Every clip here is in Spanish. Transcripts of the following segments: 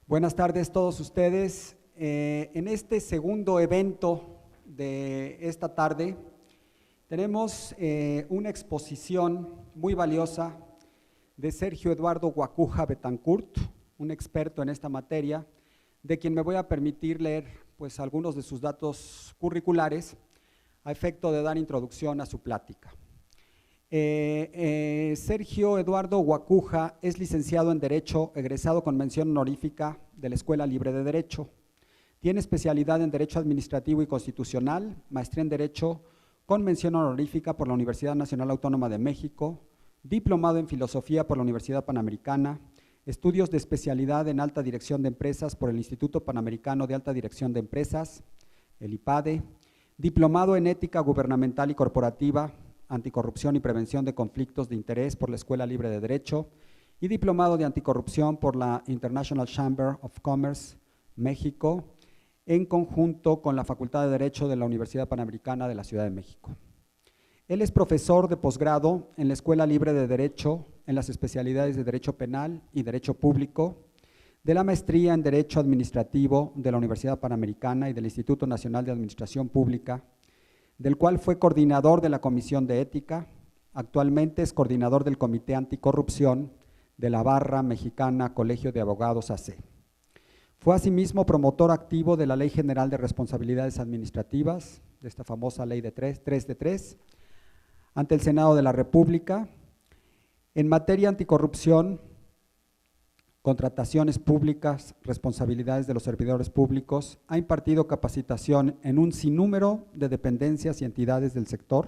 Buenas tardes a todos ustedes. En este segundo evento de esta tarde tenemos una exposición muy valiosa de Sergio Eduardo Guacuja Betancourt, un experto en esta materia, de quien me voy a permitir leer pues, algunos de sus datos curriculares a efecto de dar introducción a su plática. Sergio Eduardo Guacuja es licenciado en Derecho, egresado con mención honorífica de la Escuela Libre de Derecho. Tiene especialidad en Derecho Administrativo y Constitucional, maestría en Derecho con mención honorífica por la Universidad Nacional Autónoma de México, diplomado en Filosofía por la Universidad Panamericana, estudios de especialidad en Alta Dirección de Empresas por el Instituto Panamericano de Alta Dirección de Empresas, el IPADE, diplomado en Ética Gubernamental y Corporativa, Anticorrupción y Prevención de Conflictos de Interés por la Escuela Libre de Derecho y diplomado de Anticorrupción por la International Chamber of Commerce, México, en conjunto con la Facultad de Derecho de la Universidad Panamericana de la Ciudad de México. Él es profesor de posgrado en la Escuela Libre de Derecho en las especialidades de Derecho Penal y Derecho Público, de la maestría en Derecho Administrativo de la Universidad Panamericana y del Instituto Nacional de Administración Pública, del cual fue coordinador de la Comisión de Ética. Actualmente es coordinador del Comité Anticorrupción de la Barra Mexicana Colegio de Abogados AC. Fue asimismo promotor activo de la Ley General de Responsabilidades Administrativas, de esta famosa Ley de 3 de 3, ante el Senado de la República. En materia anticorrupción, contrataciones públicas, responsabilidades de los servidores públicos, ha impartido capacitación en un sinnúmero de dependencias y entidades del sector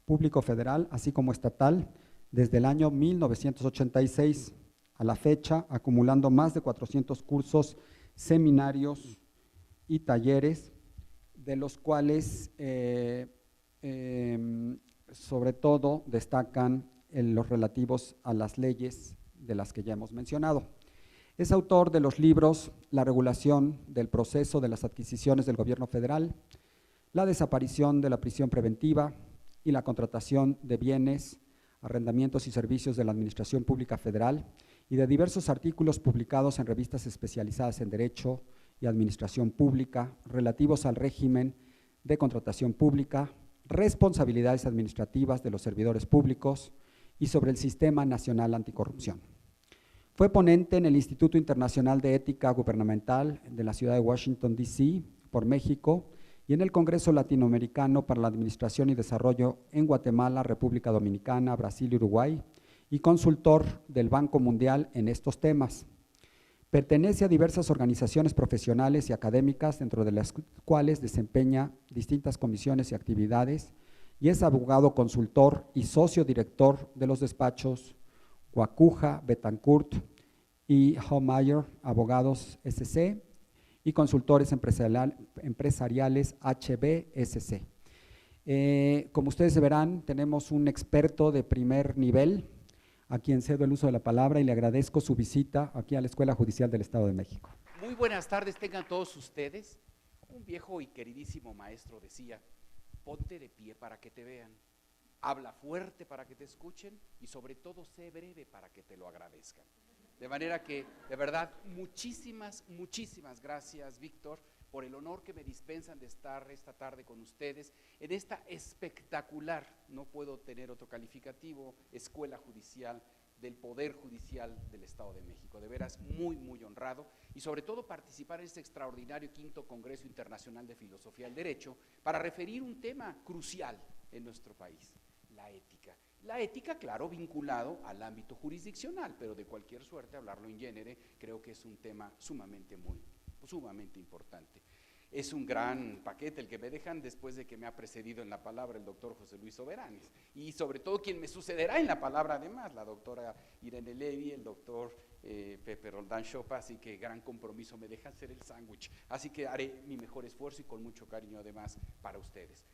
público federal, así como estatal, desde el año 1986 a la fecha, acumulando más de 400 cursos, seminarios y talleres, de los cuales sobre todo destacan los relativos a las leyes de las que ya hemos mencionado. Es autor de los libros La regulación del proceso de las adquisiciones del gobierno federal, La desaparición de la prisión preventiva y la contratación de bienes, arrendamientos y servicios de la Administración Pública Federal, y de diversos artículos publicados en revistas especializadas en Derecho y Administración Pública relativos al régimen de contratación pública, responsabilidades administrativas de los servidores públicos y sobre el Sistema Nacional Anticorrupción. Fue ponente en el Instituto Internacional de Ética Gubernamental de la ciudad de Washington, D.C., por México, y en el Congreso Latinoamericano para la Administración y Desarrollo en Guatemala, República Dominicana, Brasil y Uruguay, y consultor del Banco Mundial en estos temas. Pertenece a diversas organizaciones profesionales y académicas, dentro de las cuales desempeña distintas comisiones y actividades, y es abogado consultor y socio director de los despachos Guacuja, Betancourt y Homeyer, abogados SC, y consultores empresariales HBSC. Como ustedes verán, tenemos un experto de primer nivel, a quien cedo el uso de la palabra y le agradezco su visita aquí a la Escuela Judicial del Estado de México. Muy buenas tardes tengan todos ustedes. Un viejo y queridísimo maestro decía: ponte de pie para que te vean, habla fuerte para que te escuchen y sobre todo sé breve para que te lo agradezcan. De manera que, de verdad, muchísimas gracias, Víctor, por el honor que me dispensan de estar esta tarde con ustedes en esta espectacular, no puedo tener otro calificativo, Escuela Judicial del Poder Judicial del Estado de México. De veras, muy honrado, y sobre todo participar en este extraordinario quinto Congreso Internacional de Filosofía del Derecho para referir un tema crucial en nuestro país: la ética. La ética, claro, vinculado al ámbito jurisdiccional, pero de cualquier suerte, hablarlo en génere, creo que es un tema sumamente importante. Es un gran paquete el que me dejan después de que me ha precedido en la palabra el doctor José Luis Soberanes, y sobre todo quien me sucederá en la palabra además, la doctora Irene Levy, el doctor Pepe Roldán Chopa, así que gran compromiso, me dejan hacer el sándwich, así que haré mi mejor esfuerzo y con mucho cariño además para ustedes.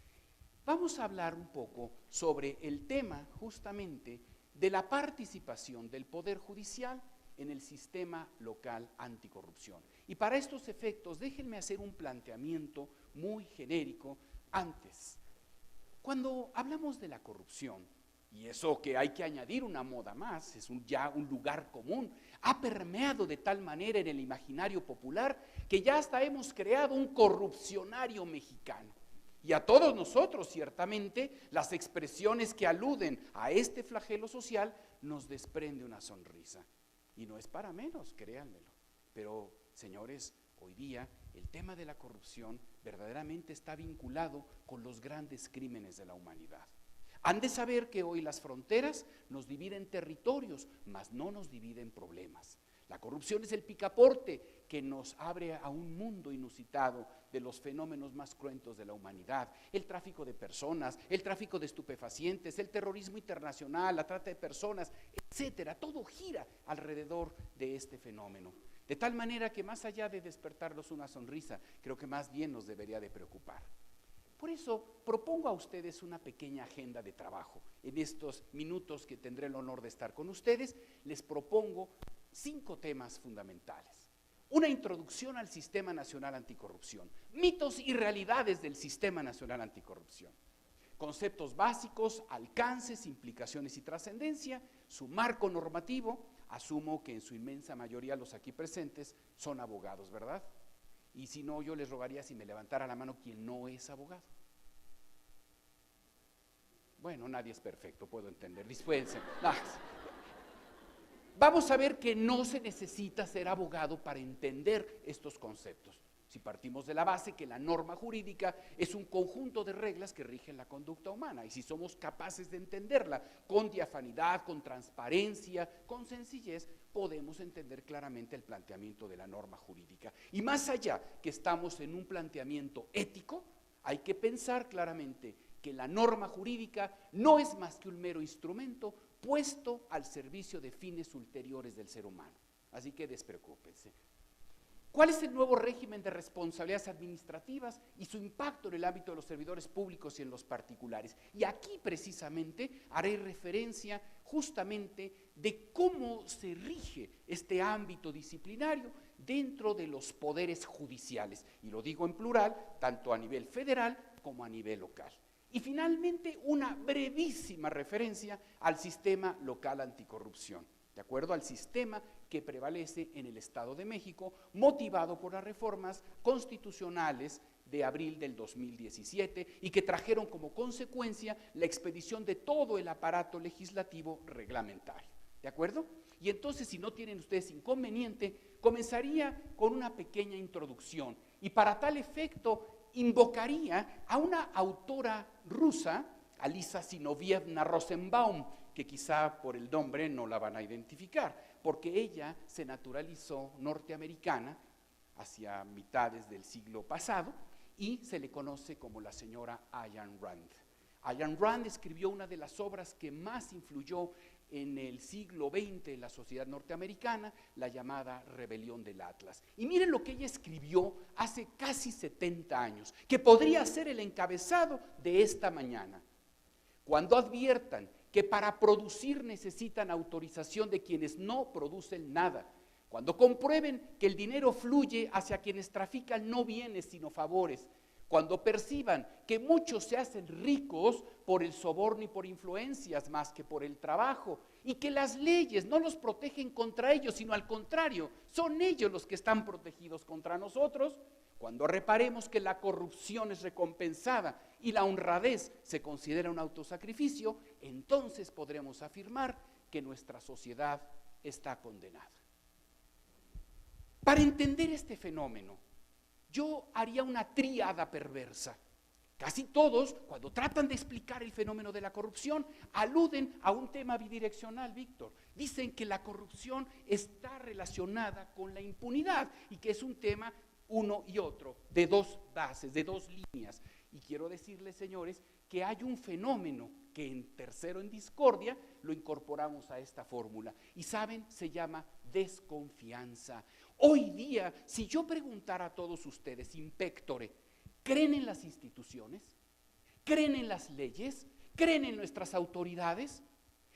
Vamos a hablar un poco sobre el tema justamente de la participación del Poder Judicial en el sistema local anticorrupción. Y para estos efectos, déjenme hacer un planteamiento muy genérico antes. Cuando hablamos de la corrupción, y eso que hay que añadir una moda más, es ya un lugar común, ha permeado de tal manera en el imaginario popular que ya hasta hemos creado un corrupcionario mexicano. Y a todos nosotros, ciertamente, las expresiones que aluden a este flagelo social nos desprende una sonrisa. Y no es para menos, créanmelo. Pero, señores, hoy día el tema de la corrupción verdaderamente está vinculado con los grandes crímenes de la humanidad. Han de saber que hoy las fronteras nos dividen territorios, mas no nos dividen problemas. La corrupción es el picaporte que nos abre a un mundo inusitado de los fenómenos más cruentos de la humanidad. El tráfico de personas, el tráfico de estupefacientes, el terrorismo internacional, la trata de personas, etcétera. Todo gira alrededor de este fenómeno. De tal manera que más allá de despertarnos una sonrisa, creo que más bien nos debería de preocupar. Por eso propongo a ustedes una pequeña agenda de trabajo. En estos minutos que tendré el honor de estar con ustedes, les propongo 5 temas fundamentales. Una introducción al Sistema Nacional Anticorrupción, mitos y realidades del Sistema Nacional Anticorrupción, conceptos básicos, alcances, implicaciones y trascendencia, su marco normativo. Asumo que en su inmensa mayoría los aquí presentes son abogados, ¿verdad? Y si no, yo les rogaría si me levantara la mano quien no es abogado. Bueno, nadie es perfecto, puedo entender, dispensen. Vamos a ver que no se necesita ser abogado para entender estos conceptos. Si partimos de la base que la norma jurídica es un conjunto de reglas que rigen la conducta humana, y si somos capaces de entenderla con diafanidad, con transparencia, con sencillez, podemos entender claramente el planteamiento de la norma jurídica. Y más allá que estamos en un planteamiento ético, hay que pensar claramente que la norma jurídica no es más que un mero instrumento puesto al servicio de fines ulteriores del ser humano. Así que despreocúpense. ¿Cuál es el nuevo régimen de responsabilidades administrativas y su impacto en el ámbito de los servidores públicos y en los particulares? Y aquí precisamente haré referencia justamente de cómo se rige este ámbito disciplinario dentro de los poderes judiciales. Y lo digo en plural, tanto a nivel federal como a nivel local. Y finalmente una brevísima referencia al sistema local anticorrupción, de acuerdo al sistema que prevalece en el Estado de México, motivado por las reformas constitucionales de abril del 2017 y que trajeron como consecuencia la expedición de todo el aparato legislativo reglamentario. ¿De acuerdo? Y entonces, si no tienen ustedes inconveniente, comenzaría con una pequeña introducción y para tal efecto invocaría a una autora rusa, Alisa Zinovьevna Rosenbaum, que quizá por el nombre no la van a identificar, porque ella se naturalizó norteamericana hacia mitades del siglo pasado y se le conoce como la señora Ayn Rand. Ayn Rand escribió una de las obras que más influyó en el siglo XX en la sociedad norteamericana, la llamada Rebelión del Atlas. Y miren lo que ella escribió hace casi 70 años, que podría ser el encabezado de esta mañana. Cuando adviertan que para producir necesitan autorización de quienes no producen nada, cuando comprueben que el dinero fluye hacia quienes trafican no bienes sino favores, cuando perciban que muchos se hacen ricos por el soborno y por influencias más que por el trabajo, y que las leyes no los protegen contra ellos, sino al contrario, son ellos los que están protegidos contra nosotros, cuando reparemos que la corrupción es recompensada y la honradez se considera un autosacrificio, entonces podremos afirmar que nuestra sociedad está condenada. Para entender este fenómeno, yo haría una tríada perversa. Casi todos, cuando tratan de explicar el fenómeno de la corrupción, aluden a un tema bidireccional, Víctor. Dicen que la corrupción está relacionada con la impunidad y que es un tema uno y otro, de dos bases, de dos líneas. Y quiero decirles, señores, que hay un fenómeno que en Tercero en Discordia lo incorporamos a esta fórmula. Y saben, se llama desconfianza. Hoy día, si yo preguntara a todos ustedes, in pectore, ¿creen en las instituciones? ¿Creen en las leyes? ¿Creen en nuestras autoridades?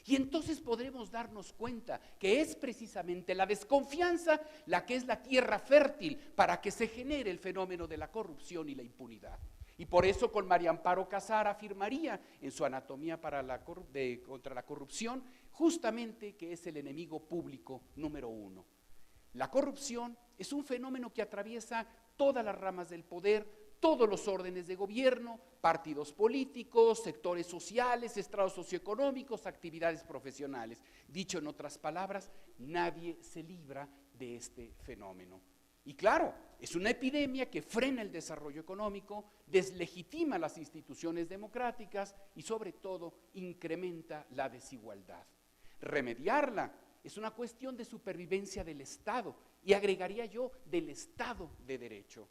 Y entonces podremos darnos cuenta que es precisamente la desconfianza la que es la tierra fértil para que se genere el fenómeno de la corrupción y la impunidad. Y por eso con María Amparo Casar afirmaría en su Anatomía contra la corrupción justamente que es el enemigo público número 1. La corrupción es un fenómeno que atraviesa todas las ramas del poder, todos los órdenes de gobierno, partidos políticos, sectores sociales, estratos socioeconómicos, actividades profesionales. Dicho en otras palabras, nadie se libra de este fenómeno. Y claro, es una epidemia que frena el desarrollo económico, deslegitima las instituciones democráticas y sobre todo incrementa la desigualdad. Remediarla es una cuestión de supervivencia del Estado y agregaría yo del Estado de Derecho.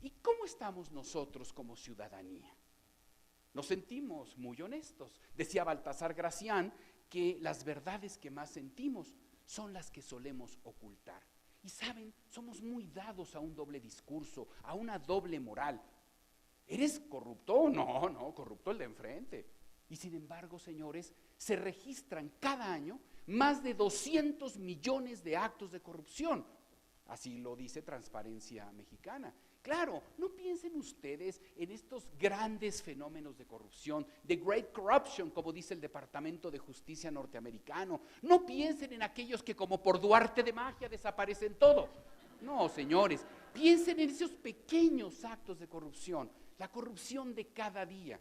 ¿Y cómo estamos nosotros como ciudadanía? Nos sentimos muy honestos. Decía Baltasar Gracián que las verdades que más sentimos son las que solemos ocultar. Y saben, somos muy dados a un doble discurso, a una doble moral. ¿Eres corrupto? No, corrupto el de enfrente. Y sin embargo, señores, se registran cada año más de 200 millones de actos de corrupción. Así lo dice Transparencia Mexicana. Claro, no piensen ustedes en estos grandes fenómenos de corrupción, the great corruption, como dice el Departamento de Justicia norteamericano. No piensen en aquellos que como por Duarte de magia desaparecen todo. No, señores, piensen en esos pequeños actos de corrupción, la corrupción de cada día,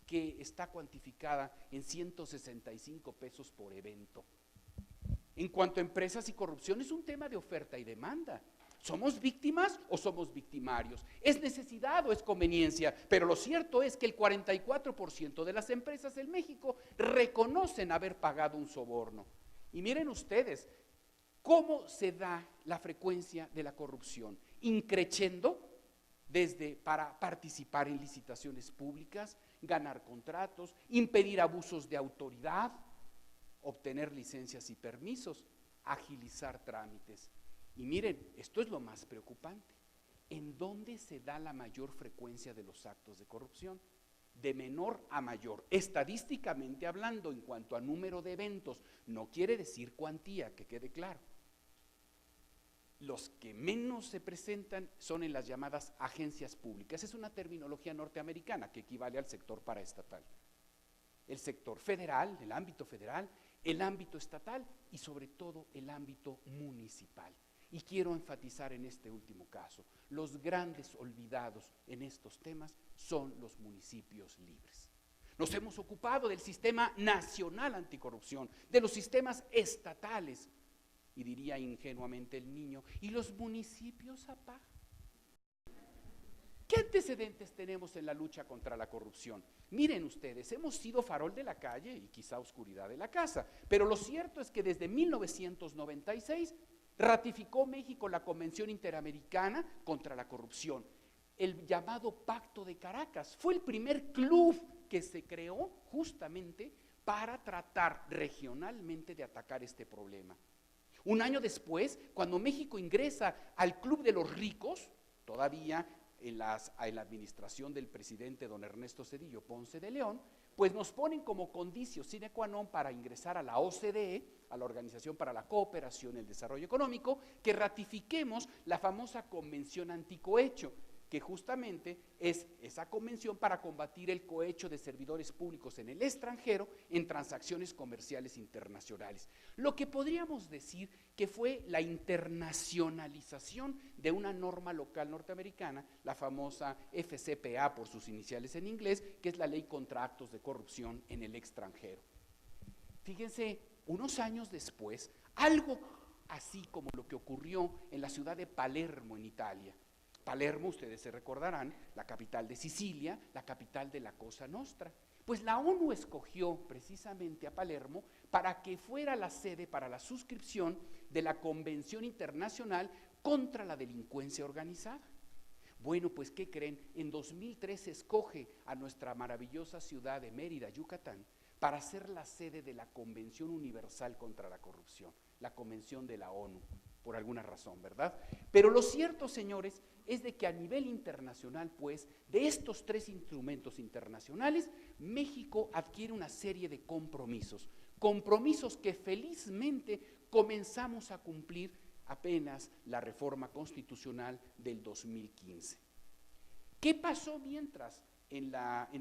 que está cuantificada en 165 pesos por evento. En cuanto a empresas y corrupción, es un tema de oferta y demanda. ¿Somos víctimas o somos victimarios? ¿Es necesidad o es conveniencia? Pero lo cierto es que el 44% de las empresas en México reconocen haber pagado un soborno. Y miren ustedes, ¿cómo se da la frecuencia de la corrupción? Increciendo desde para participar en licitaciones públicas, ganar contratos, impedir abusos de autoridad, obtener licencias y permisos, agilizar trámites. Y miren, esto es lo más preocupante. ¿En dónde se da la mayor frecuencia de los actos de corrupción? De menor a mayor, estadísticamente hablando, en cuanto a número de eventos, no quiere decir cuantía, que quede claro. Los que menos se presentan son en las llamadas agencias públicas. Es una terminología norteamericana que equivale al sector paraestatal. El sector federal, el ámbito federal, el ámbito estatal y sobre todo el ámbito municipal. Y quiero enfatizar en este último caso, los grandes olvidados en estos temas son los municipios libres. Nos hemos ocupado del sistema nacional anticorrupción, de los sistemas estatales, y diría ingenuamente el niño, ¿y los municipios, apá? ¿Qué antecedentes tenemos en la lucha contra la corrupción? Miren ustedes, hemos sido farol de la calle y quizá oscuridad de la casa, pero lo cierto es que desde 1996 ratificó México la Convención Interamericana contra la Corrupción, el llamado Pacto de Caracas. Fue el primer club que se creó justamente para tratar regionalmente de atacar este problema. Un año después, cuando México ingresa al Club de los Ricos, todavía en la administración del presidente don Ernesto Zedillo Ponce de León, pues nos ponen como condicio sine qua non para ingresar a la OCDE, a la Organización para la Cooperación y el Desarrollo Económico, que ratifiquemos la famosa Convención Anticohecho, que justamente es esa convención para combatir el cohecho de servidores públicos en el extranjero en transacciones comerciales internacionales. Lo que podríamos decir que fue la internacionalización de una norma local norteamericana, la famosa FCPA por sus iniciales en inglés, que es la Ley contra Actos de Corrupción en el extranjero. Fíjense, unos años después, algo así como lo que ocurrió en la ciudad de Palermo, en Italia. Palermo, ustedes se recordarán, la capital de Sicilia, la capital de la Cosa Nostra. Pues la ONU escogió precisamente a Palermo para que fuera la sede para la suscripción de la Convención Internacional contra la Delincuencia Organizada. Bueno, pues ¿qué creen? En 2003 se escoge a nuestra maravillosa ciudad de Mérida, Yucatán, para ser la sede de la Convención Universal contra la Corrupción, la Convención de la ONU, por alguna razón, ¿verdad? Pero lo cierto, señores, es de que a nivel internacional, pues, de estos tres instrumentos internacionales, México adquiere una serie de compromisos que felizmente comenzamos a cumplir apenas la reforma constitucional del 2015. ¿Qué pasó mientras en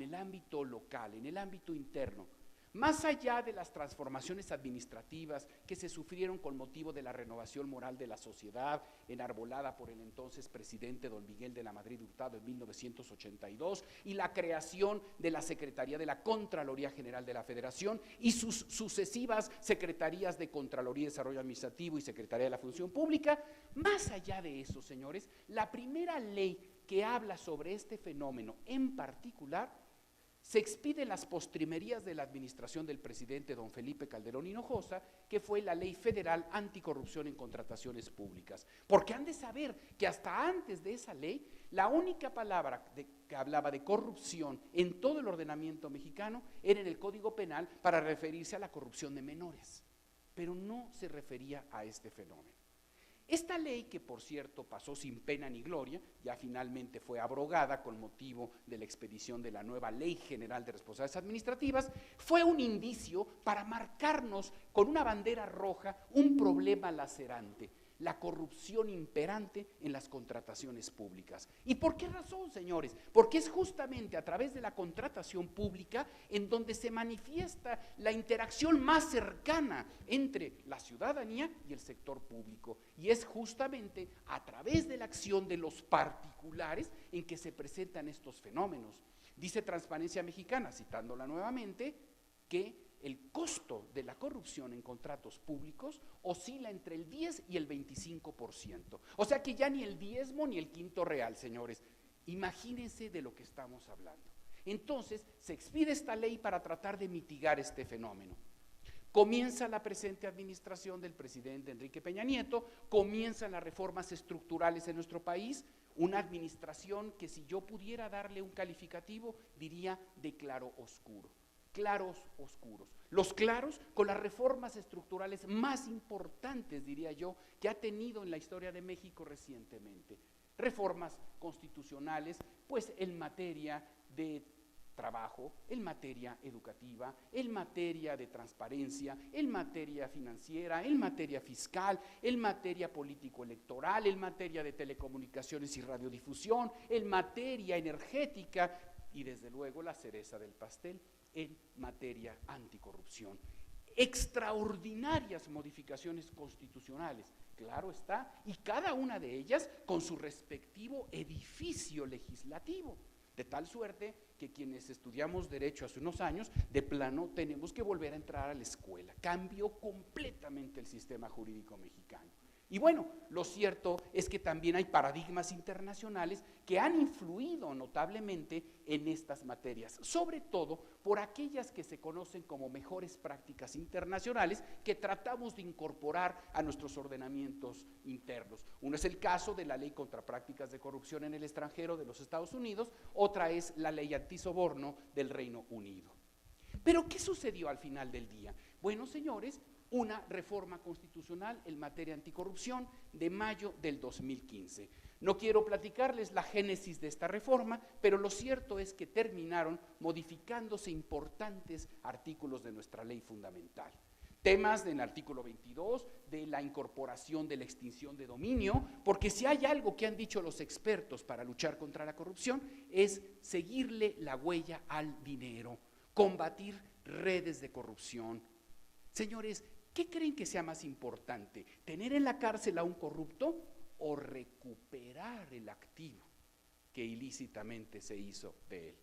el ámbito local, en el ámbito interno? Más allá de las transformaciones administrativas que se sufrieron con motivo de la renovación moral de la sociedad, enarbolada por el entonces presidente don Miguel de la Madrid Hurtado en 1982, y la creación de la Secretaría de la Contraloría General de la Federación y sus sucesivas Secretarías de Contraloría y Desarrollo Administrativo y Secretaría de la Función Pública, más allá de eso, señores, la primera ley que habla sobre este fenómeno en particular se expide en las postrimerías de la administración del presidente don Felipe Calderón Hinojosa, que fue la Ley Federal Anticorrupción en Contrataciones Públicas. Porque han de saber que hasta antes de esa ley, la única palabra que hablaba de corrupción en todo el ordenamiento mexicano era en el Código Penal para referirse a la corrupción de menores, pero no se refería a este fenómeno. Esta ley, que por cierto pasó sin pena ni gloria, ya finalmente fue abrogada con motivo de la expedición de la nueva Ley General de Responsabilidades Administrativas, fue un indicio para marcarnos con una bandera roja un problema lacerante: la corrupción imperante en las contrataciones públicas. ¿Y por qué razón, señores? Porque es justamente a través de la contratación pública en donde se manifiesta la interacción más cercana entre la ciudadanía y el sector público. Y es justamente a través de la acción de los particulares en que se presentan estos fenómenos. Dice Transparencia Mexicana, citándola nuevamente, que el costo de la corrupción en contratos públicos oscila entre el 10 y el 25%. O sea que ya ni el diezmo ni el quinto real, señores. Imagínense de lo que estamos hablando. Entonces, se expide esta ley para tratar de mitigar este fenómeno. Comienza la presente administración del presidente Enrique Peña Nieto, comienzan las reformas estructurales en nuestro país, una administración que, si yo pudiera darle un calificativo, diría de claro oscuro. Claros oscuros. Los claros con las reformas estructurales más importantes, diría yo, que ha tenido en la historia de México recientemente. Reformas constitucionales, pues en materia de trabajo, en materia educativa, en materia de transparencia, en materia financiera, en materia fiscal, en materia político-electoral, en materia de telecomunicaciones y radiodifusión, en materia energética y desde luego la cereza del pastel, en materia anticorrupción. Extraordinarias modificaciones constitucionales, claro está, y cada una de ellas con su respectivo edificio legislativo, de tal suerte que quienes estudiamos Derecho hace unos años, de plano tenemos que volver a entrar a la escuela. Cambió completamente el sistema jurídico mexicano. Y bueno, lo cierto es que también hay paradigmas internacionales que han influido notablemente en estas materias, sobre todo por aquellas que se conocen como mejores prácticas internacionales que tratamos de incorporar a nuestros ordenamientos internos. Uno es el caso de la Ley contra Prácticas de Corrupción en el extranjero de los Estados Unidos, otra es la Ley Antisoborno del Reino Unido. Pero ¿qué sucedió al final del día? Bueno, señores, una reforma constitucional en materia anticorrupción de mayo del 2015. No quiero platicarles la génesis de esta reforma, pero lo cierto es que terminaron modificándose importantes artículos de nuestra ley fundamental. Temas del artículo 22, de la incorporación de la extinción de dominio, porque si hay algo que han dicho los expertos para luchar contra la corrupción, es seguirle la huella al dinero, combatir redes de corrupción. Señores, ¿qué creen que sea más importante? ¿Tener en la cárcel a un corrupto o recuperar el activo que ilícitamente se hizo de él?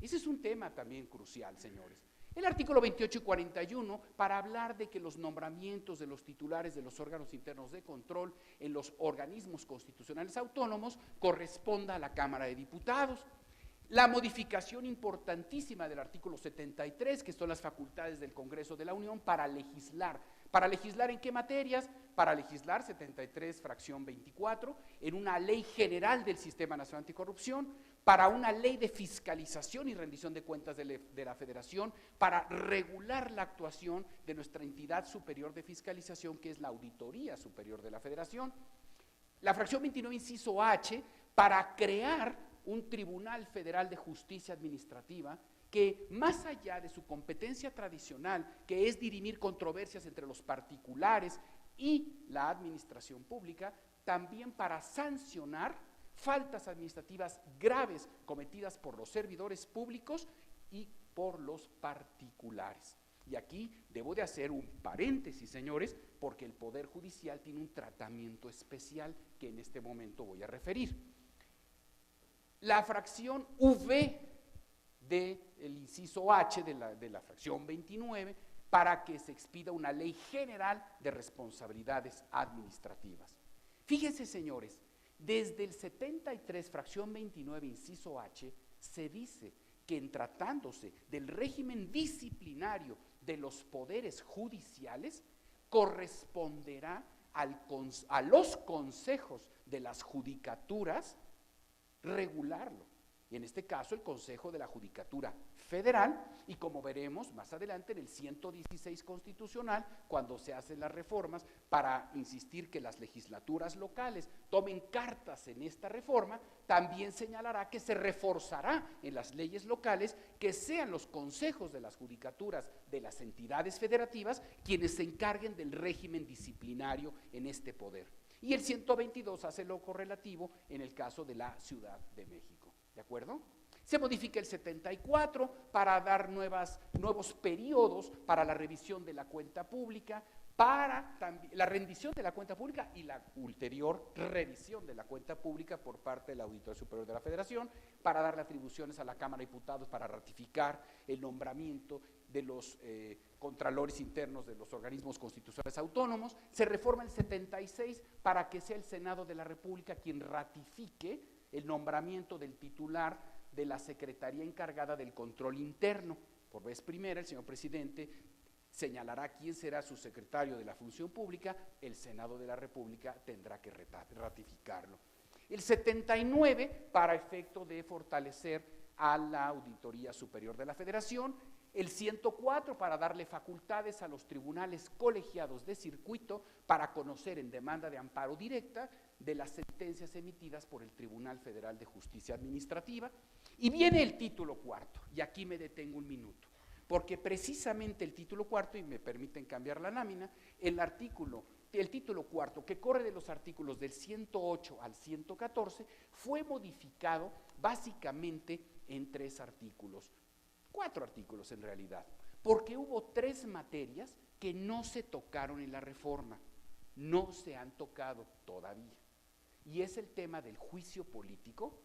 Ese es un tema también crucial, señores. El artículo 28 y 41, para hablar de que los nombramientos de los titulares de los órganos internos de control en los organismos constitucionales autónomos corresponda a la Cámara de Diputados. La modificación importantísima del artículo 73, que son las facultades del Congreso de la Unión para legislar. ¿Para legislar en qué materias? Para legislar, 73, fracción 24, en una ley general del Sistema Nacional Anticorrupción, para una ley de fiscalización y rendición de cuentas de la Federación, para regular la actuación de nuestra entidad superior de fiscalización, que es la Auditoría Superior de la Federación. La fracción 29, inciso H, para crear un Tribunal Federal de Justicia Administrativa que, más allá de su competencia tradicional, que es dirimir controversias entre los particulares y la administración pública, también para sancionar faltas administrativas graves cometidas por los servidores públicos y por los particulares. Y aquí debo de hacer un paréntesis, señores, porque el Poder Judicial tiene un tratamiento especial que en este momento voy a referir. La fracción V del inciso H de la fracción 29, para que se expida una ley general de responsabilidades administrativas. Fíjense, señores, desde el 73, fracción 29, inciso H, se dice que en tratándose del régimen disciplinario de los poderes judiciales, corresponderá a los consejos de las judicaturas regularlo. Y en este caso el Consejo de la Judicatura Federal, y como veremos más adelante en el 116 constitucional, cuando se hacen las reformas para insistir que las legislaturas locales tomen cartas en esta reforma, también señalará que se reforzará en las leyes locales que sean los consejos de las judicaturas de las entidades federativas quienes se encarguen del régimen disciplinario en este poder. Y el 122 hace lo correlativo en el caso de la Ciudad de México. ¿De acuerdo? Se modifica el 74 para dar nuevos periodos para la revisión de la cuenta pública, para la rendición de la cuenta pública y la ulterior revisión de la cuenta pública por parte del Auditor Superior de la Federación, para darle atribuciones a la Cámara de Diputados para ratificar el nombramiento de los contralores internos de los organismos constitucionales autónomos. Se reforma el 76 para que sea el Senado de la República quien ratifique el nombramiento del titular de la Secretaría encargada del control interno. Por vez primera, el señor presidente señalará quién será su secretario de la función pública, el Senado de la República tendrá que ratificarlo. El 79, para efecto de fortalecer a la Auditoría Superior de la Federación. El 104, para darle facultades a los tribunales colegiados de circuito para conocer en demanda de amparo directa de las sentencias emitidas por el Tribunal Federal de Justicia Administrativa. Y viene el título cuarto, y aquí me detengo un minuto, porque precisamente el título cuarto, y me permiten cambiar la lámina, el título cuarto, que corre de los artículos del 108 al 114, fue modificado básicamente en 3 artículos. 4 artículos en realidad, porque hubo 3 materias que no se tocaron en la reforma, no se han tocado todavía, y es el tema del juicio político,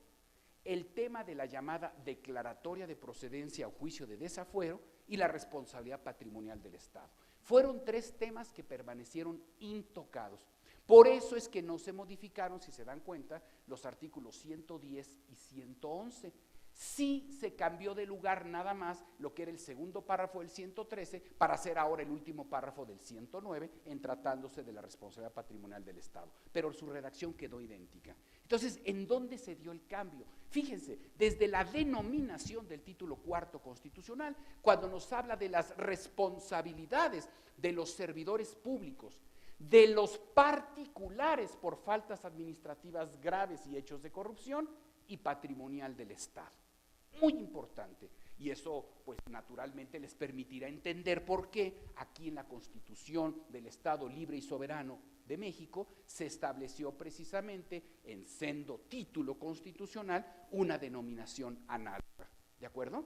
el tema de la llamada declaratoria de procedencia o juicio de desafuero y la responsabilidad patrimonial del Estado. Fueron 3 temas que permanecieron intocados. Por eso es que no se modificaron, si se dan cuenta, los artículos 110 y 111. Sí se cambió de lugar nada más lo que era el segundo párrafo del 113 para hacer ahora el último párrafo del 109 en tratándose de la responsabilidad patrimonial del Estado, pero su redacción quedó idéntica. Entonces, ¿en dónde se dio el cambio? Fíjense, desde la denominación del título cuarto constitucional, cuando nos habla de las responsabilidades de los servidores públicos, de los particulares por faltas administrativas graves y hechos de corrupción y patrimonial del Estado. Muy importante, y eso pues naturalmente les permitirá entender por qué aquí en la Constitución del Estado Libre y Soberano de México se estableció precisamente en sendo título constitucional una denominación análoga, ¿de acuerdo?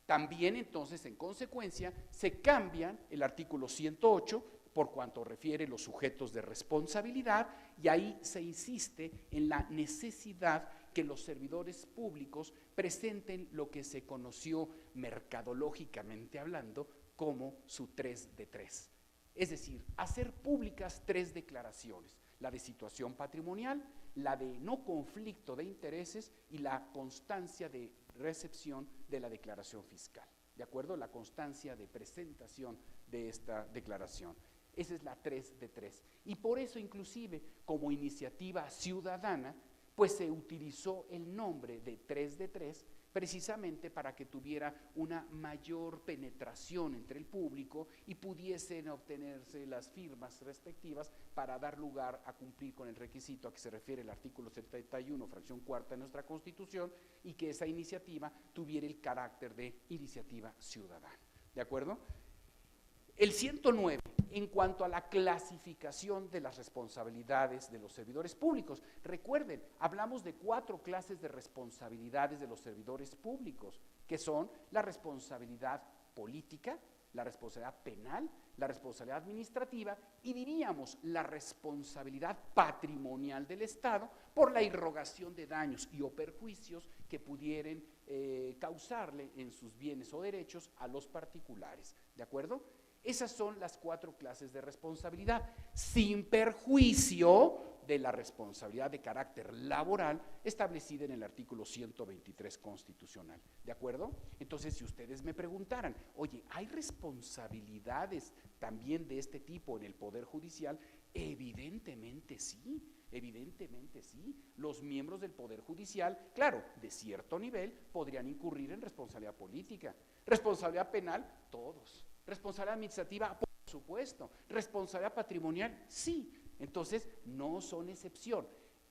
También entonces en consecuencia se cambian el artículo 108 por cuanto refiere los sujetos de responsabilidad, y ahí se insiste en la necesidad que los servidores públicos presenten lo que se conoció mercadológicamente hablando como su 3 de 3. Es decir, hacer públicas 3 declaraciones, la de situación patrimonial, la de no conflicto de intereses y la constancia de recepción de la declaración fiscal. ¿De acuerdo? La constancia de presentación de esta declaración. Esa es la 3 de 3. Y por eso inclusive como iniciativa ciudadana, pues se utilizó el nombre de 3 de 3 precisamente para que tuviera una mayor penetración entre el público y pudiesen obtenerse las firmas respectivas para dar lugar a cumplir con el requisito a que se refiere el artículo 71, fracción cuarta de nuestra Constitución, y que esa iniciativa tuviera el carácter de iniciativa ciudadana. ¿De acuerdo? El 109 En cuanto a la clasificación de las responsabilidades de los servidores públicos, recuerden, hablamos de 4 clases de responsabilidades de los servidores públicos, que son la responsabilidad política, la responsabilidad penal, la responsabilidad administrativa y diríamos la responsabilidad patrimonial del Estado por la irrogación de daños y o perjuicios que pudieran causarle en sus bienes o derechos a los particulares, ¿de acuerdo? Esas son las 4 clases de responsabilidad, sin perjuicio de la responsabilidad de carácter laboral establecida en el artículo 123 constitucional, ¿de acuerdo? Entonces, si ustedes me preguntaran, oye, ¿hay responsabilidades también de este tipo en el Poder Judicial? Evidentemente sí. Evidentemente sí, los miembros del Poder Judicial, claro, de cierto nivel, podrían incurrir en responsabilidad política, responsabilidad penal, todos, responsabilidad administrativa, por supuesto, responsabilidad patrimonial, sí, entonces no son excepción.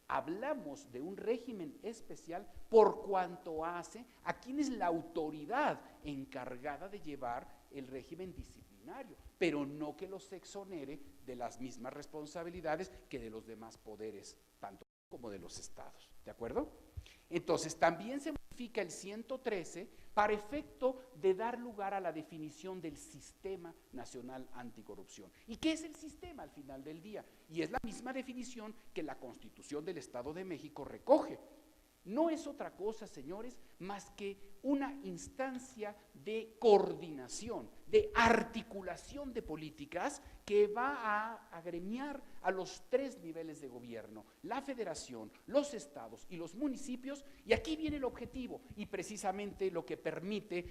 Hablamos de un régimen especial por cuanto hace a quien es la autoridad encargada de llevar el régimen disciplinario, pero no que los exonere de las mismas responsabilidades que de los demás poderes, tanto como de los estados, ¿de acuerdo? Entonces también se modifica el 113 para efecto de dar lugar a la definición del Sistema Nacional Anticorrupción. ¿Y qué es el sistema al final del día? Y es la misma definición que la Constitución del Estado de México recoge. No es otra cosa, señores, más que una instancia de coordinación, de articulación de políticas que va a agremiar a los 3 niveles de gobierno, la federación, los estados y los municipios, y aquí viene el objetivo y precisamente lo que permite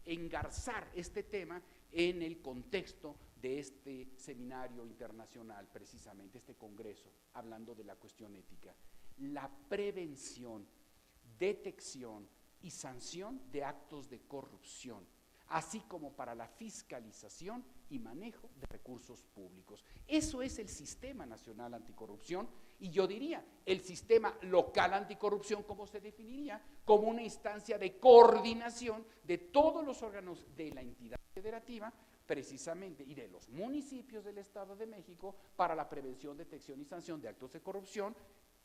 engarzar este tema en el contexto de este seminario internacional, precisamente este congreso, hablando de la cuestión ética, la prevención, detección y sanción de actos de corrupción, así como para la fiscalización y manejo de recursos públicos. Eso es el Sistema Nacional Anticorrupción y yo diría el Sistema Local Anticorrupción, ¿cómo se definiría? Como una instancia de coordinación de todos los órganos de la entidad federativa precisamente y de los municipios del Estado de México para la prevención, detección y sanción de actos de corrupción,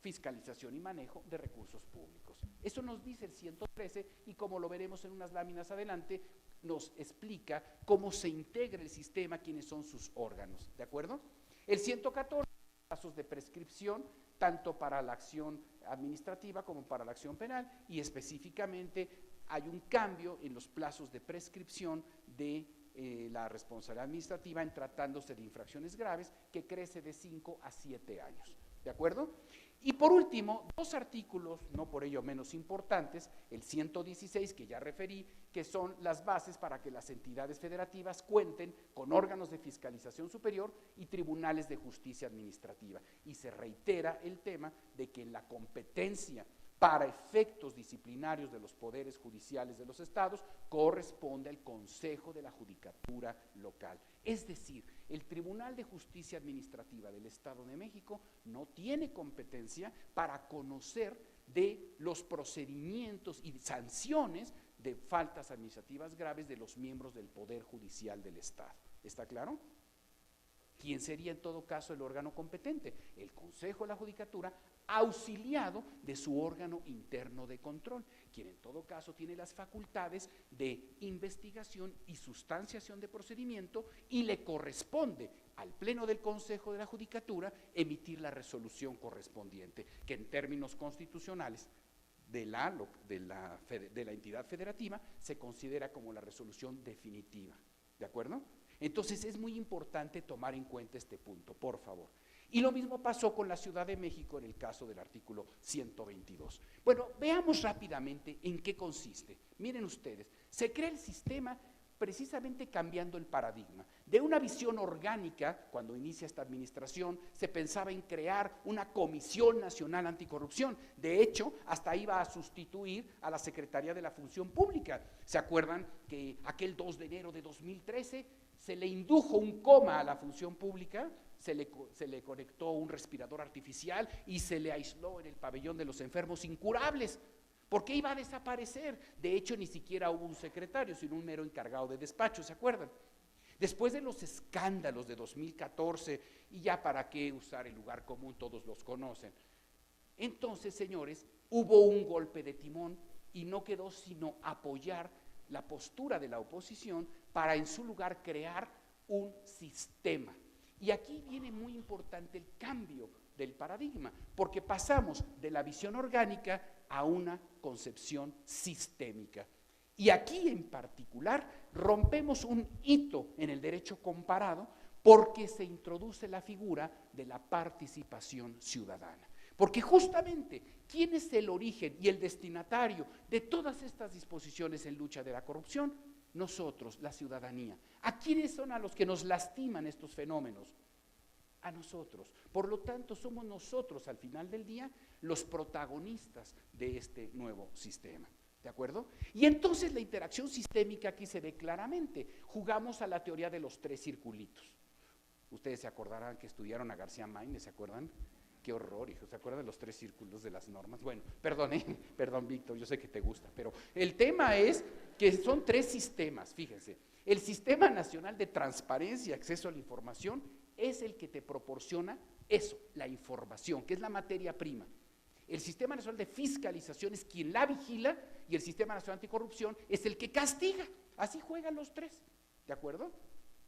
fiscalización y manejo de recursos públicos. Eso nos dice el 113 y como lo veremos en unas láminas adelante, nos explica cómo se integra el sistema, quiénes son sus órganos, ¿de acuerdo? El 114, plazos de prescripción, tanto para la acción administrativa como para la acción penal, y específicamente hay un cambio en los plazos de prescripción de la responsabilidad administrativa en tratándose de infracciones graves, que crece de 5 a 7 años, ¿de acuerdo? Y por último, 2 artículos, no por ello menos importantes, el 116 que ya referí, que son las bases para que las entidades federativas cuenten con órganos de fiscalización superior y tribunales de justicia administrativa. Y se reitera el tema de que en la competencia para efectos disciplinarios de los poderes judiciales de los estados corresponde al Consejo de la Judicatura Local. Es decir, el Tribunal de Justicia Administrativa del Estado de México no tiene competencia para conocer de los procedimientos y sanciones de faltas administrativas graves de los miembros del Poder Judicial del Estado. ¿Está claro? ¿Quién sería en todo caso el órgano competente? El Consejo de la Judicatura, auxiliado de su órgano interno de control, quien en todo caso tiene las facultades de investigación y sustanciación de procedimiento y le corresponde al Pleno del Consejo de la Judicatura emitir la resolución correspondiente, que en términos constitucionales de la entidad federativa se considera como la resolución definitiva, ¿de acuerdo? Entonces es muy importante tomar en cuenta este punto, por favor. Y lo mismo pasó con la Ciudad de México en el caso del artículo 122. Bueno, veamos rápidamente en qué consiste. Miren ustedes, se crea el sistema precisamente cambiando el paradigma. De una visión orgánica, cuando inicia esta administración, se pensaba en crear una Comisión Nacional Anticorrupción. De hecho, hasta iba a sustituir a la Secretaría de la Función Pública. ¿Se acuerdan que aquel 2 de enero de 2013 se le indujo un coma a la función pública? Se le conectó un respirador artificial y se le aisló en el pabellón de los enfermos incurables, porque iba a desaparecer. De hecho, ni siquiera hubo un secretario, sino un mero encargado de despacho, ¿se acuerdan? Después de los escándalos de 2014, y ya para qué usar el lugar común, todos los conocen. Entonces, señores, hubo un golpe de timón y no quedó sino apoyar la postura de la oposición para en su lugar crear un sistema. Y aquí viene muy importante el cambio del paradigma, porque pasamos de la visión orgánica a una concepción sistémica. Y aquí en particular rompemos un hito en el derecho comparado porque se introduce la figura de la participación ciudadana. Porque justamente, ¿quién es el origen y el destinatario de todas estas disposiciones en lucha de la corrupción? Nosotros, la ciudadanía. ¿A quiénes son a los que nos lastiman estos fenómenos? A nosotros. Por lo tanto, somos nosotros al final del día los protagonistas de este nuevo sistema. ¿De acuerdo? Y entonces la interacción sistémica aquí se ve claramente. Jugamos a la teoría de los 3 circulitos. Ustedes se acordarán que estudiaron a García Maínez, ¿se acuerdan? Qué horror, hijo, ¿se acuerdan de los 3 círculos de las normas? Bueno, perdón, Víctor, yo sé que te gusta, pero el tema es que son 3 sistemas, fíjense. El Sistema Nacional de Transparencia y Acceso a la Información es el que te proporciona eso, la información, que es la materia prima. El Sistema Nacional de Fiscalización es quien la vigila y el Sistema Nacional Anticorrupción es el que castiga. Así juegan los 3, ¿de acuerdo?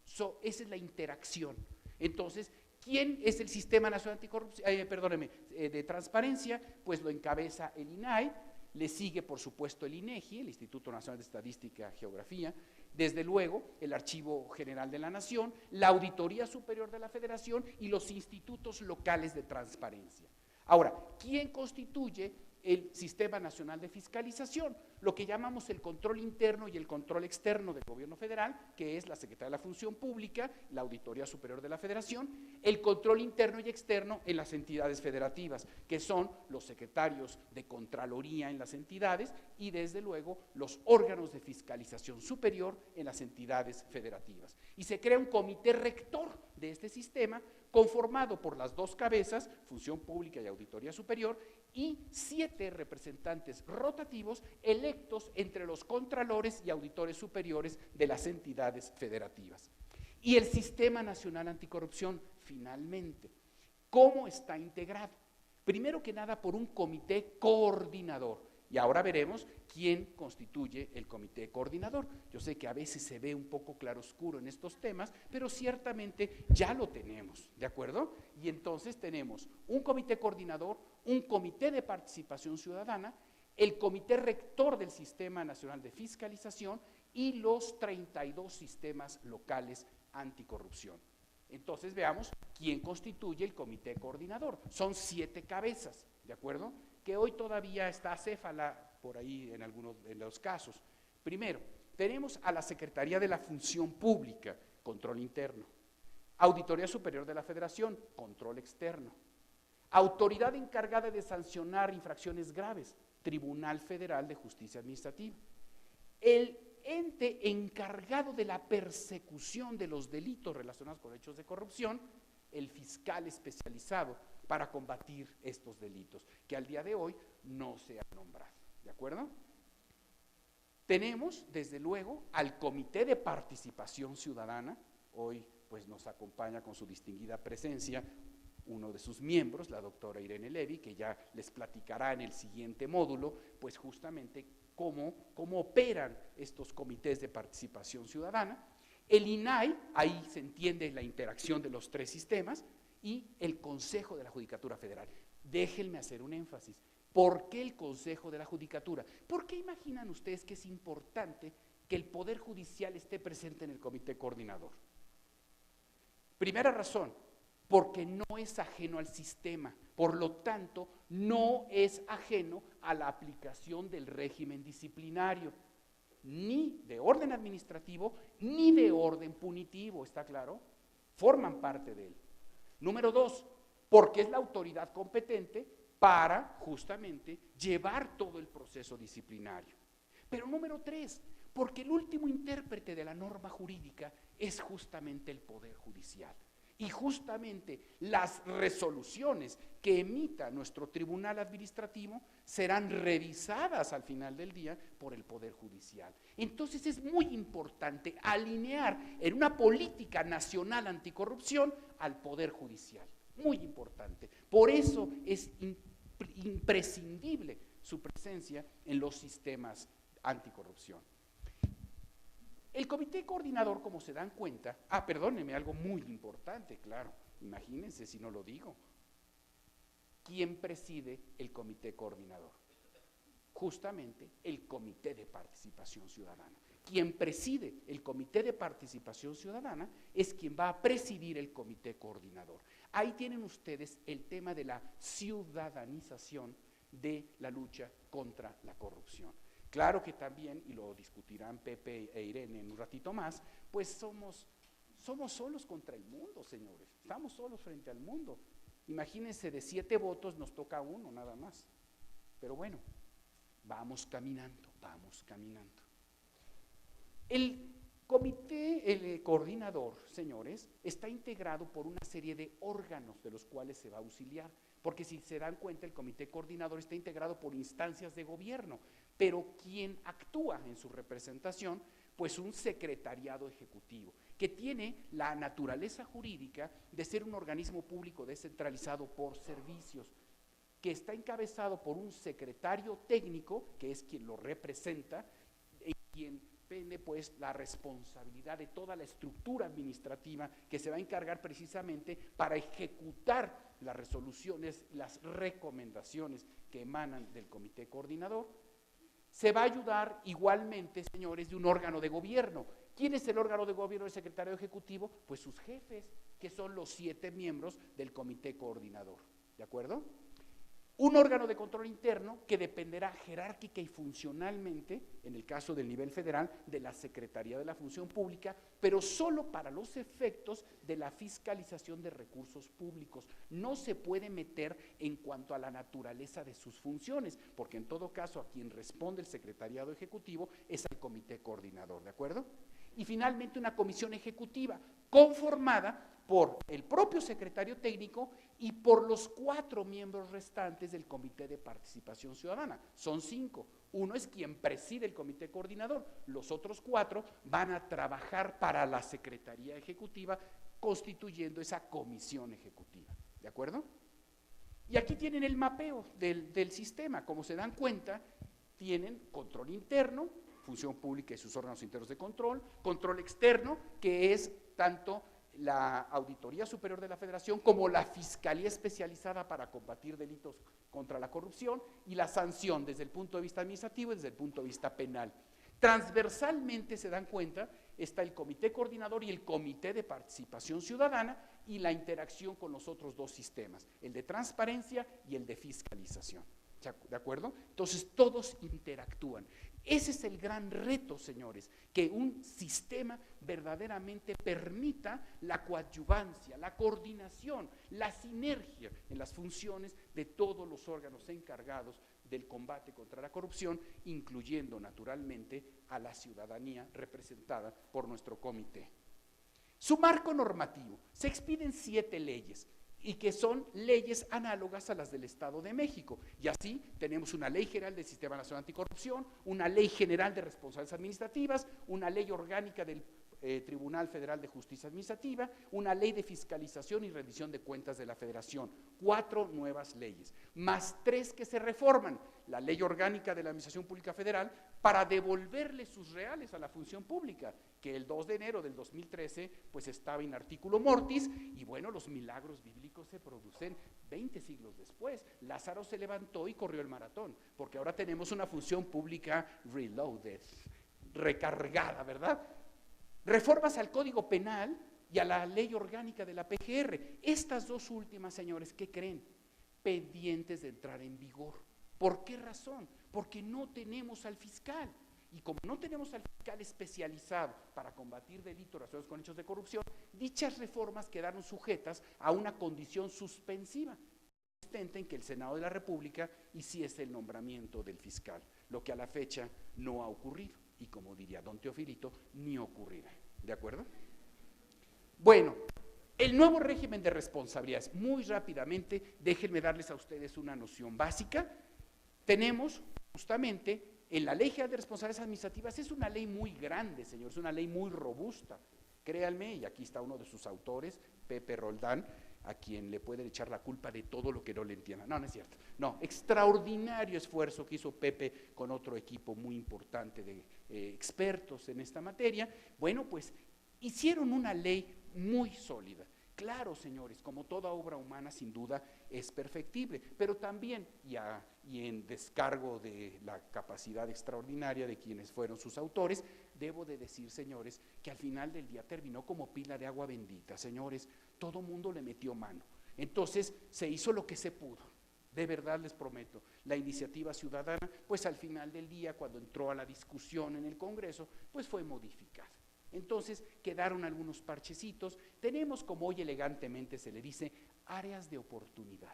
Esa es la interacción. Entonces, ¿quién es el Sistema Nacional de Transparencia? Pues lo encabeza el INAI, le sigue por supuesto el INEGI, el Instituto Nacional de Estadística y Geografía, desde luego el Archivo General de la Nación, la Auditoría Superior de la Federación y los institutos locales de transparencia. Ahora, ¿quién constituye el Sistema Nacional de Fiscalización? Lo que llamamos el control interno y el control externo del gobierno federal, que es la Secretaría de la Función Pública, la Auditoría Superior de la Federación, el control interno y externo en las entidades federativas, que son los secretarios de Contraloría en las entidades y desde luego los órganos de fiscalización superior en las entidades federativas. Y se crea un comité rector de este sistema conformado por las 2 cabezas, Función Pública y Auditoría Superior, y 7 representantes rotativos electos entre los contralores y auditores superiores de las entidades federativas. Y el Sistema Nacional Anticorrupción, finalmente, ¿cómo está integrado? Primero que nada por un comité coordinador. Y ahora veremos quién constituye el comité coordinador. Yo sé que a veces se ve un poco claroscuro en estos temas, pero ciertamente ya lo tenemos, ¿de acuerdo? Y entonces tenemos un comité coordinador, un comité de participación ciudadana, el comité rector del Sistema Nacional de Fiscalización y los 32 sistemas locales anticorrupción. Entonces veamos quién constituye el comité coordinador. Son 7 cabezas, ¿de acuerdo? Que hoy todavía está acéfala por ahí en algunos de los casos. Primero, tenemos a la Secretaría de la Función Pública, control interno, Auditoría Superior de la Federación, control externo, Autoridad encargada de sancionar infracciones graves, Tribunal Federal de Justicia Administrativa, el ente encargado de la persecución de los delitos relacionados con hechos de corrupción, el fiscal especializado para combatir estos delitos, que al día de hoy no se ha nombrado, ¿de acuerdo? Tenemos, desde luego, al Comité de Participación Ciudadana, hoy pues nos acompaña con su distinguida presencia uno de sus miembros, la doctora Irene Levy, que ya les platicará en el siguiente módulo, pues justamente cómo operan estos comités de participación ciudadana. El INAI, ahí se entiende la interacción de los 3 sistemas, y el Consejo de la Judicatura Federal. Déjenme hacer un énfasis. ¿Por qué el Consejo de la Judicatura? ¿Por qué imaginan ustedes que es importante que el Poder Judicial esté presente en el comité coordinador? Primera razón, porque no es ajeno al sistema, por lo tanto, no es ajeno a la aplicación del régimen disciplinario, ni de orden administrativo, ni de orden punitivo, ¿está claro? Forman parte de él. Número 2, porque es la autoridad competente para justamente llevar todo el proceso disciplinario. Pero número 3, porque el último intérprete de la norma jurídica es justamente el Poder Judicial. Y justamente las resoluciones que emita nuestro tribunal administrativo serán revisadas al final del día por el Poder Judicial. Entonces es muy importante alinear en una política nacional anticorrupción al Poder Judicial. Muy importante. Por eso es imprescindible su presencia en los sistemas anticorrupción. El comité coordinador, como se dan cuenta, perdónenme, algo muy importante, claro, imagínense si no lo digo. ¿Quién preside el comité coordinador? Justamente el Comité de Participación Ciudadana. Quien preside el Comité de Participación Ciudadana es quien va a presidir el comité coordinador. Ahí tienen ustedes el tema de la ciudadanización de la lucha contra la corrupción. Claro que también, y lo discutirán Pepe e Irene en un ratito más, pues somos solos contra el mundo, señores. Estamos solos frente al mundo. Imagínense, de 7 votos nos toca 1 nada más. Pero bueno, vamos caminando, vamos caminando. El comité coordinador, señores, está integrado por una serie de órganos de los cuales se va a auxiliar. Porque si se dan cuenta, el comité coordinador está integrado por instancias de gobierno, pero quien actúa en su representación, pues un secretariado ejecutivo, que tiene la naturaleza jurídica de ser un organismo público descentralizado por servicios, que está encabezado por un secretario técnico, que es quien lo representa, y quien depende pues la responsabilidad de toda la estructura administrativa que se va a encargar precisamente para ejecutar las resoluciones, las recomendaciones que emanan del comité coordinador. Se va a ayudar igualmente, señores, de un órgano de gobierno. ¿Quién es el órgano de gobierno del secretario ejecutivo? Pues sus jefes, que son los 7 miembros del comité coordinador. ¿De acuerdo? Un órgano de control interno que dependerá jerárquica y funcionalmente, en el caso del nivel federal, de la Secretaría de la Función Pública, pero solo para los efectos de la fiscalización de recursos públicos. No se puede meter en cuanto a la naturaleza de sus funciones, porque en todo caso a quien responde el Secretariado Ejecutivo es el Comité Coordinador, ¿de acuerdo? Y finalmente una comisión ejecutiva conformada por el propio secretario técnico y por los 4 miembros restantes del Comité de Participación Ciudadana. Son 5. Uno es quien preside el comité coordinador. Los otros 4 van a trabajar para la Secretaría Ejecutiva, constituyendo esa comisión ejecutiva. ¿De acuerdo? Y aquí tienen el mapeo del sistema. Como se dan cuenta, tienen control interno, función pública y sus órganos internos de control externo, que es tanto la Auditoría Superior de la Federación como la Fiscalía Especializada para combatir delitos contra la corrupción, y la sanción desde el punto de vista administrativo y desde el punto de vista penal. Transversalmente, se dan cuenta, está el Comité Coordinador y el Comité de Participación Ciudadana, y la interacción con los otros 2 sistemas, el de transparencia y el de fiscalización. ¿De acuerdo? Entonces todos interactúan. Ese es el gran reto, señores, que un sistema verdaderamente permita la coadyuvancia, la coordinación, la sinergia en las funciones de todos los órganos encargados del combate contra la corrupción, incluyendo naturalmente a la ciudadanía representada por nuestro comité. Su marco normativo: se expiden 7 leyes, y que son leyes análogas a las del Estado de México. Y así tenemos una Ley General del Sistema Nacional Anticorrupción, una Ley General de Responsabilidades Administrativas, una Ley Orgánica del Tribunal Federal de Justicia Administrativa, una Ley de Fiscalización y Rendición de Cuentas de la Federación. 4 nuevas leyes, más 3 que se reforman: la Ley Orgánica de la Administración Pública Federal, para devolverle sus reales a la función pública, que el 2 de enero del 2013 pues estaba in articulo mortis, y bueno, los milagros bíblicos se producen 20 siglos después. Lázaro se levantó y corrió el maratón, porque ahora tenemos una función pública reloaded, recargada, ¿verdad? Reformas al Código Penal y a la Ley Orgánica de la PGR. Estas 2 últimas, señores, ¿qué creen? Pendientes de entrar en vigor. ¿Por qué razón? Porque no tenemos al fiscal. Y como no tenemos al fiscal especializado para combatir delitos relacionados con hechos de corrupción, dichas reformas quedaron sujetas a una condición suspensiva, consistente en que el Senado de la República hiciese el nombramiento del fiscal, lo que a la fecha no ha ocurrido, y como diría don Teofilito, ni ocurrirá. ¿De acuerdo? Bueno, El nuevo régimen de responsabilidades, muy rápidamente, déjenme darles a ustedes una noción básica. Tenemos justamente en la Ley General de Responsabilidades Administrativas, es una ley muy grande, señores, es una ley muy robusta. Créanme, y aquí está uno de sus autores, Pepe Roldán, a quien le pueden echar la culpa de todo lo que no le entiendan. No, no es cierto. No, extraordinario esfuerzo que hizo Pepe con otro equipo muy importante de expertos en esta materia. Bueno, pues hicieron una ley muy sólida. Claro, señores, como toda obra humana, sin duda, es perfectible, pero también, y en descargo de la capacidad extraordinaria de quienes fueron sus autores, debo de decir, señores, que al final del día terminó como pila de agua bendita, señores, todo mundo le metió mano. Entonces, se hizo lo que se pudo. De verdad les prometo, la iniciativa ciudadana, pues al final del día, cuando entró a la discusión en el Congreso, pues fue modificada. Entonces quedaron algunos parchecitos. Tenemos, como hoy elegantemente se le dice, áreas de oportunidad,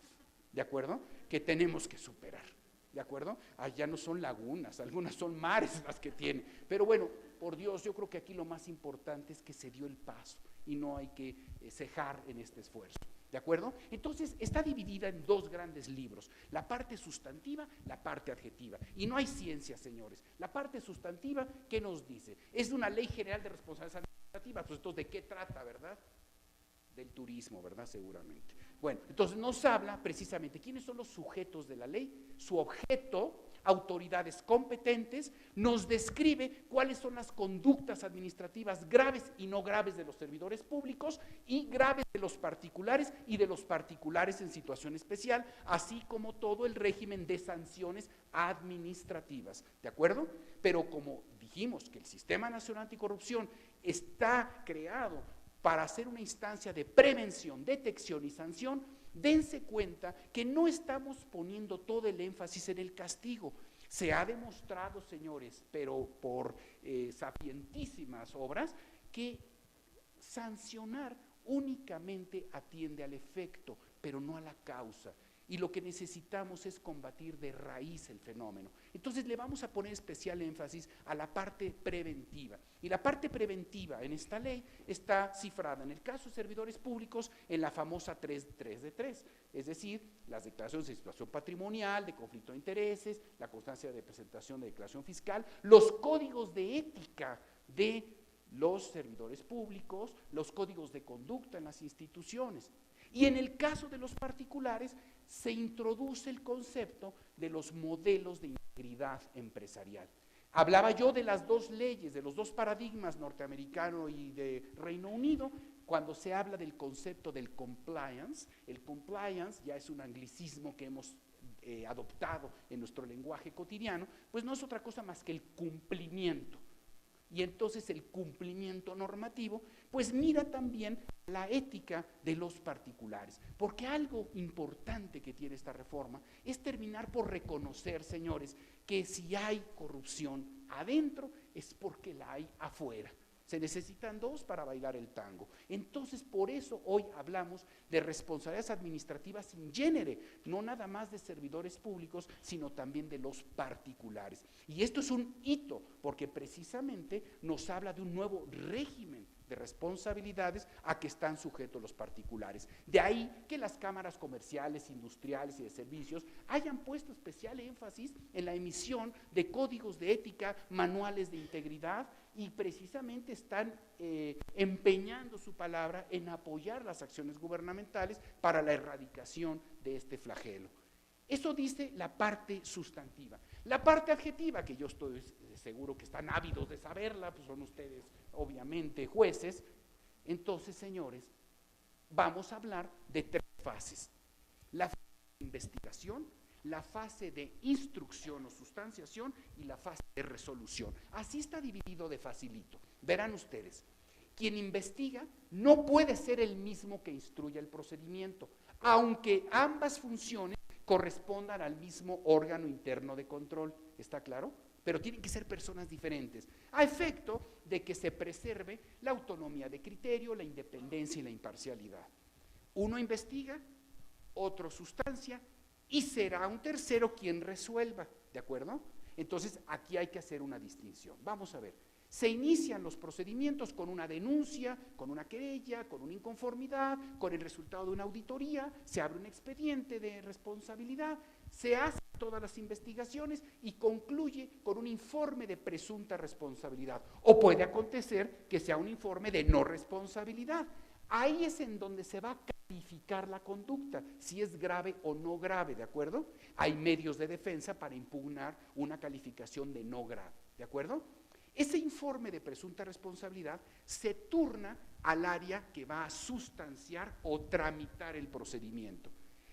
¿de acuerdo? Que tenemos que superar, ¿de acuerdo? Allá no son lagunas, algunas son mares las que tienen. Pero bueno, por Dios, yo creo que aquí lo más importante es que se dio el paso y no hay que cejar en este esfuerzo. ¿De acuerdo? Entonces está dividida en dos grandes libros, la parte sustantiva, la parte adjetiva. Y no hay ciencia, señores. La parte sustantiva, ¿qué nos dice? Es una ley general de responsabilidades administrativas, pues entonces, ¿de qué trata, verdad? Del turismo, ¿verdad? Seguramente. Bueno, entonces nos habla precisamente quiénes son los sujetos de la ley, su objeto, autoridades competentes, nos describe cuáles son las conductas administrativas graves y no graves de los servidores públicos y graves de los particulares y de los particulares en situación especial, así como todo el régimen de sanciones administrativas, ¿de acuerdo? Pero como dijimos que el Sistema Nacional Anticorrupción está creado para hacer una instancia de prevención, detección y sanción, dense cuenta que no estamos poniendo todo el énfasis en el castigo. Se ha demostrado, señores, pero por sapientísimas obras, que sancionar únicamente atiende al efecto, pero no a la causa. Y lo que necesitamos es combatir de raíz el fenómeno. Entonces le vamos a poner especial énfasis a la parte preventiva. Y la parte preventiva en esta ley está cifrada, en el caso de servidores públicos, en la famosa 3 de 3, es decir, las declaraciones de situación patrimonial, de conflicto de intereses, la constancia de presentación de declaración fiscal, los códigos de ética de los servidores públicos, los códigos de conducta en las instituciones. Y en el caso de los particulares, se introduce el concepto de los modelos de integridad empresarial. Hablaba yo de las dos leyes, de los dos paradigmas norteamericano y de Reino Unido, cuando se habla del concepto del compliance. El compliance ya es un anglicismo que hemos adoptado en nuestro lenguaje cotidiano, pues no es otra cosa más que el cumplimiento. Y entonces el cumplimiento normativo, pues mira también la ética de los particulares, porque algo importante que tiene esta reforma es terminar por reconocer, señores, que si hay corrupción adentro es porque la hay afuera. Se necesitan dos para bailar el tango. Entonces, por eso hoy hablamos de responsabilidades administrativas in genere, no nada más de servidores públicos, sino también de los particulares. Y esto es un hito, porque precisamente nos habla de un nuevo régimen de responsabilidades a que están sujetos los particulares. De ahí que las cámaras comerciales, industriales y de servicios hayan puesto especial énfasis en la emisión de códigos de ética, manuales de integridad, y precisamente están empeñando su palabra en apoyar las acciones gubernamentales para la erradicación de este flagelo. Eso dice la parte sustantiva. La parte adjetiva, que yo estoy seguro que están ávidos de saberla, pues son ustedes obviamente jueces. Entonces, señores, vamos a hablar de tres fases: la fase de investigación, la fase de instrucción o sustanciación y la fase de resolución. Así está dividido de facilito. Verán ustedes, quien investiga no puede ser el mismo que instruye el procedimiento, aunque ambas funciones correspondan al mismo órgano interno de control. ¿Está claro? Pero tienen que ser personas diferentes, a efecto de que se preserve la autonomía de criterio, la independencia y la imparcialidad. Uno investiga, otro sustancia, y será un tercero quien resuelva, ¿de acuerdo? Entonces, aquí hay que hacer una distinción. Vamos a ver, Se inician los procedimientos con una denuncia, con una querella, con una inconformidad, con el resultado de una auditoría, se abre un expediente de responsabilidad, se hacen todas las investigaciones y concluye con un informe de presunta responsabilidad. O puede acontecer que sea un informe de no responsabilidad. Ahí es en donde se va a calificar la conducta, si es grave o no grave, ¿de acuerdo? Hay medios de defensa para impugnar una calificación de no grave, ¿de acuerdo? Ese informe de presunta responsabilidad se turna al área que va a sustanciar o tramitar el procedimiento.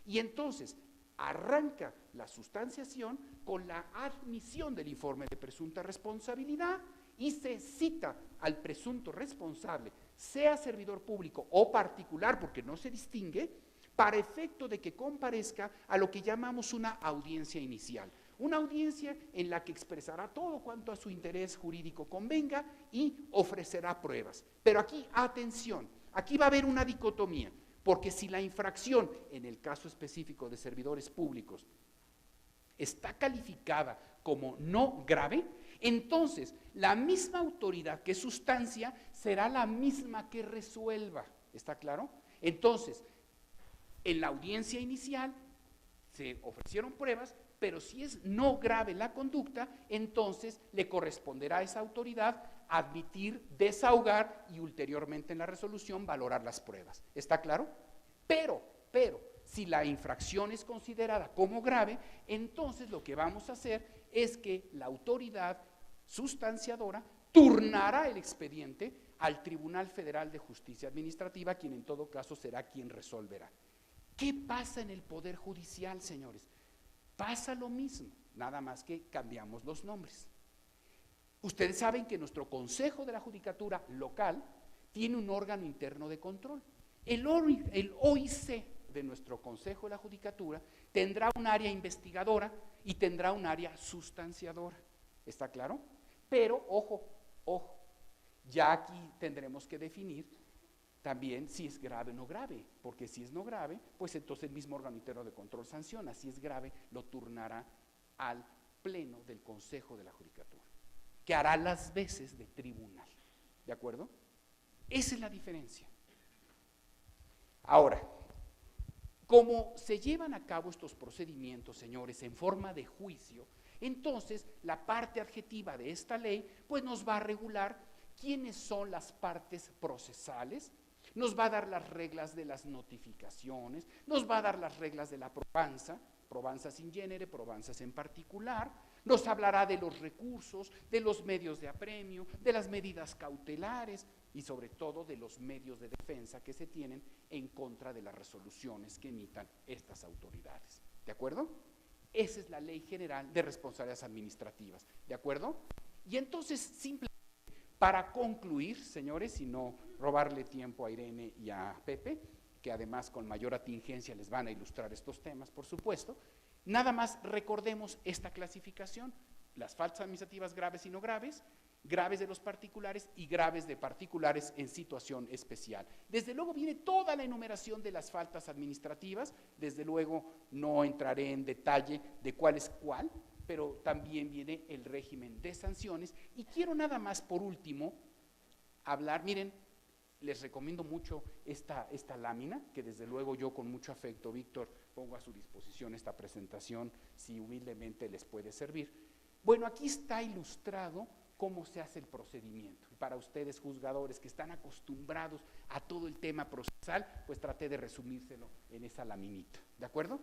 Y entonces arranca la sustanciación con la admisión del informe de presunta responsabilidad y se cita al presunto responsable, sea servidor público o particular, porque no se distingue, para efecto de que comparezca a lo que llamamos una audiencia inicial. Una audiencia en la que expresará todo cuanto a su interés jurídico convenga y ofrecerá pruebas. Pero aquí, atención, aquí va a haber una dicotomía, porque si la infracción, en el caso específico de servidores públicos, está calificada como no grave, entonces la misma autoridad que sustancia será la misma que resuelva. ¿Está claro? Entonces, en la audiencia inicial se ofrecieron pruebas, pero si es no grave la conducta, entonces le corresponderá a esa autoridad admitir, desahogar y ulteriormente en la resolución valorar las pruebas. ¿Está claro? Pero, si la infracción es considerada como grave, entonces lo que vamos a hacer es que la autoridad sustanciadora turnará el expediente al Tribunal Federal de Justicia Administrativa, quien en todo caso será quien resolverá. ¿Qué pasa en el Poder Judicial, señores? Pasa lo mismo, nada más que cambiamos los nombres. Ustedes saben que nuestro Consejo de la Judicatura local tiene un órgano interno de control. El OIC de nuestro Consejo de la Judicatura tendrá un área investigadora y tendrá un área sustanciadora. ¿Está claro? Pero, ojo, ya aquí tendremos que definir también si es grave o no grave, porque si es no grave, pues entonces el mismo órgano interno de control sanciona. Si es grave, lo turnará al Pleno del Consejo de la Judicatura, que hará las veces de tribunal. ¿De acuerdo? Esa es la diferencia. Ahora, como se llevan a cabo estos procedimientos, señores, en forma de juicio, entonces la parte adjetiva de esta ley pues nos va a regular quiénes son las partes procesales, nos va a dar las reglas de las notificaciones, nos va a dar las reglas de la probanza, probanzas in genere, probanzas en particular, nos hablará de los recursos, de los medios de apremio, de las medidas cautelares y sobre todo de los medios de defensa que se tienen en contra de las resoluciones que emitan estas autoridades. ¿De acuerdo? Esa es la Ley General de Responsabilidades Administrativas. ¿De acuerdo? Y entonces, simplemente, para concluir, señores, y no robarle tiempo a Irene y a Pepe, que además con mayor atingencia les van a ilustrar estos temas, por supuesto, nada más recordemos esta clasificación: las faltas administrativas graves y no graves, graves de los particulares y graves de particulares en situación especial. Desde luego viene toda la enumeración de las faltas administrativas, desde luego no entraré en detalle de cuál es cuál, pero también viene el régimen de sanciones. Y quiero nada más por último hablar, miren, les recomiendo mucho esta lámina, que desde luego yo con mucho afecto, Víctor, pongo a su disposición esta presentación, si humildemente les puede servir. Bueno, aquí está ilustrado cómo se hace el procedimiento. Para ustedes, juzgadores, que están acostumbrados a todo el tema procesal, pues traté de resumírselo en esa laminita, ¿de acuerdo?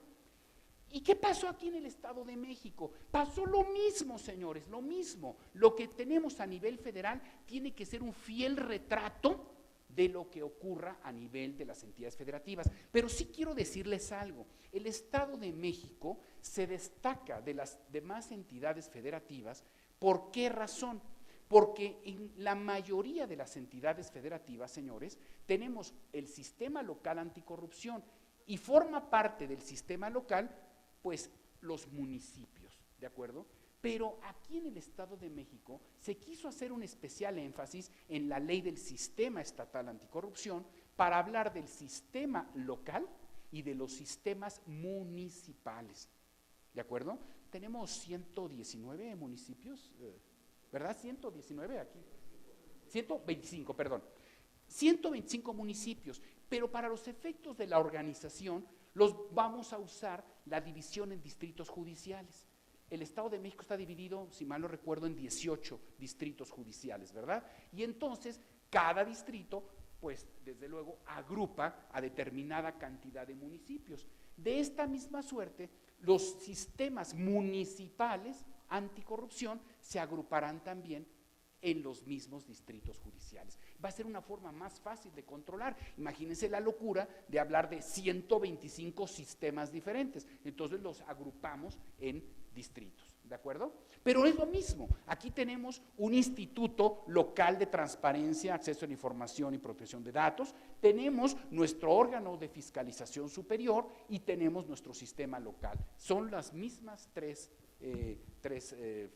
¿Y qué pasó aquí en el Estado de México? Pasó lo mismo, señores, lo mismo. Lo que tenemos a nivel federal tiene que ser un fiel retrato de lo que ocurra a nivel de las entidades federativas. Pero sí quiero decirles algo: el Estado de México se destaca de las demás entidades federativas. ¿Por qué razón? Porque en la mayoría de las entidades federativas, señores, tenemos el sistema local anticorrupción y forma parte del sistema local, pues, los municipios, ¿de acuerdo? Pero aquí en el Estado de México se quiso hacer un especial énfasis en la ley del sistema estatal anticorrupción para hablar del sistema local y de los sistemas municipales, ¿de acuerdo? Tenemos 119 municipios, ¿verdad? 119 aquí. 125, perdón. 125 municipios, pero para los efectos de la organización los vamos a usar la división en distritos judiciales. El Estado de México está dividido, si mal no recuerdo, en 18 distritos judiciales, ¿verdad? Y entonces cada distrito, pues desde luego, agrupa a determinada cantidad de municipios. De esta misma suerte, los sistemas municipales anticorrupción se agruparán también en los mismos distritos judiciales. Va a ser una forma más fácil de controlar. Imagínense la locura de hablar de 125 sistemas diferentes. Entonces los agrupamos en distritos, ¿de acuerdo? Pero es lo mismo. Aquí tenemos un instituto local de transparencia, acceso a la información y protección de datos. Tenemos nuestro órgano de fiscalización superior y tenemos nuestro sistema local. Son las mismas tres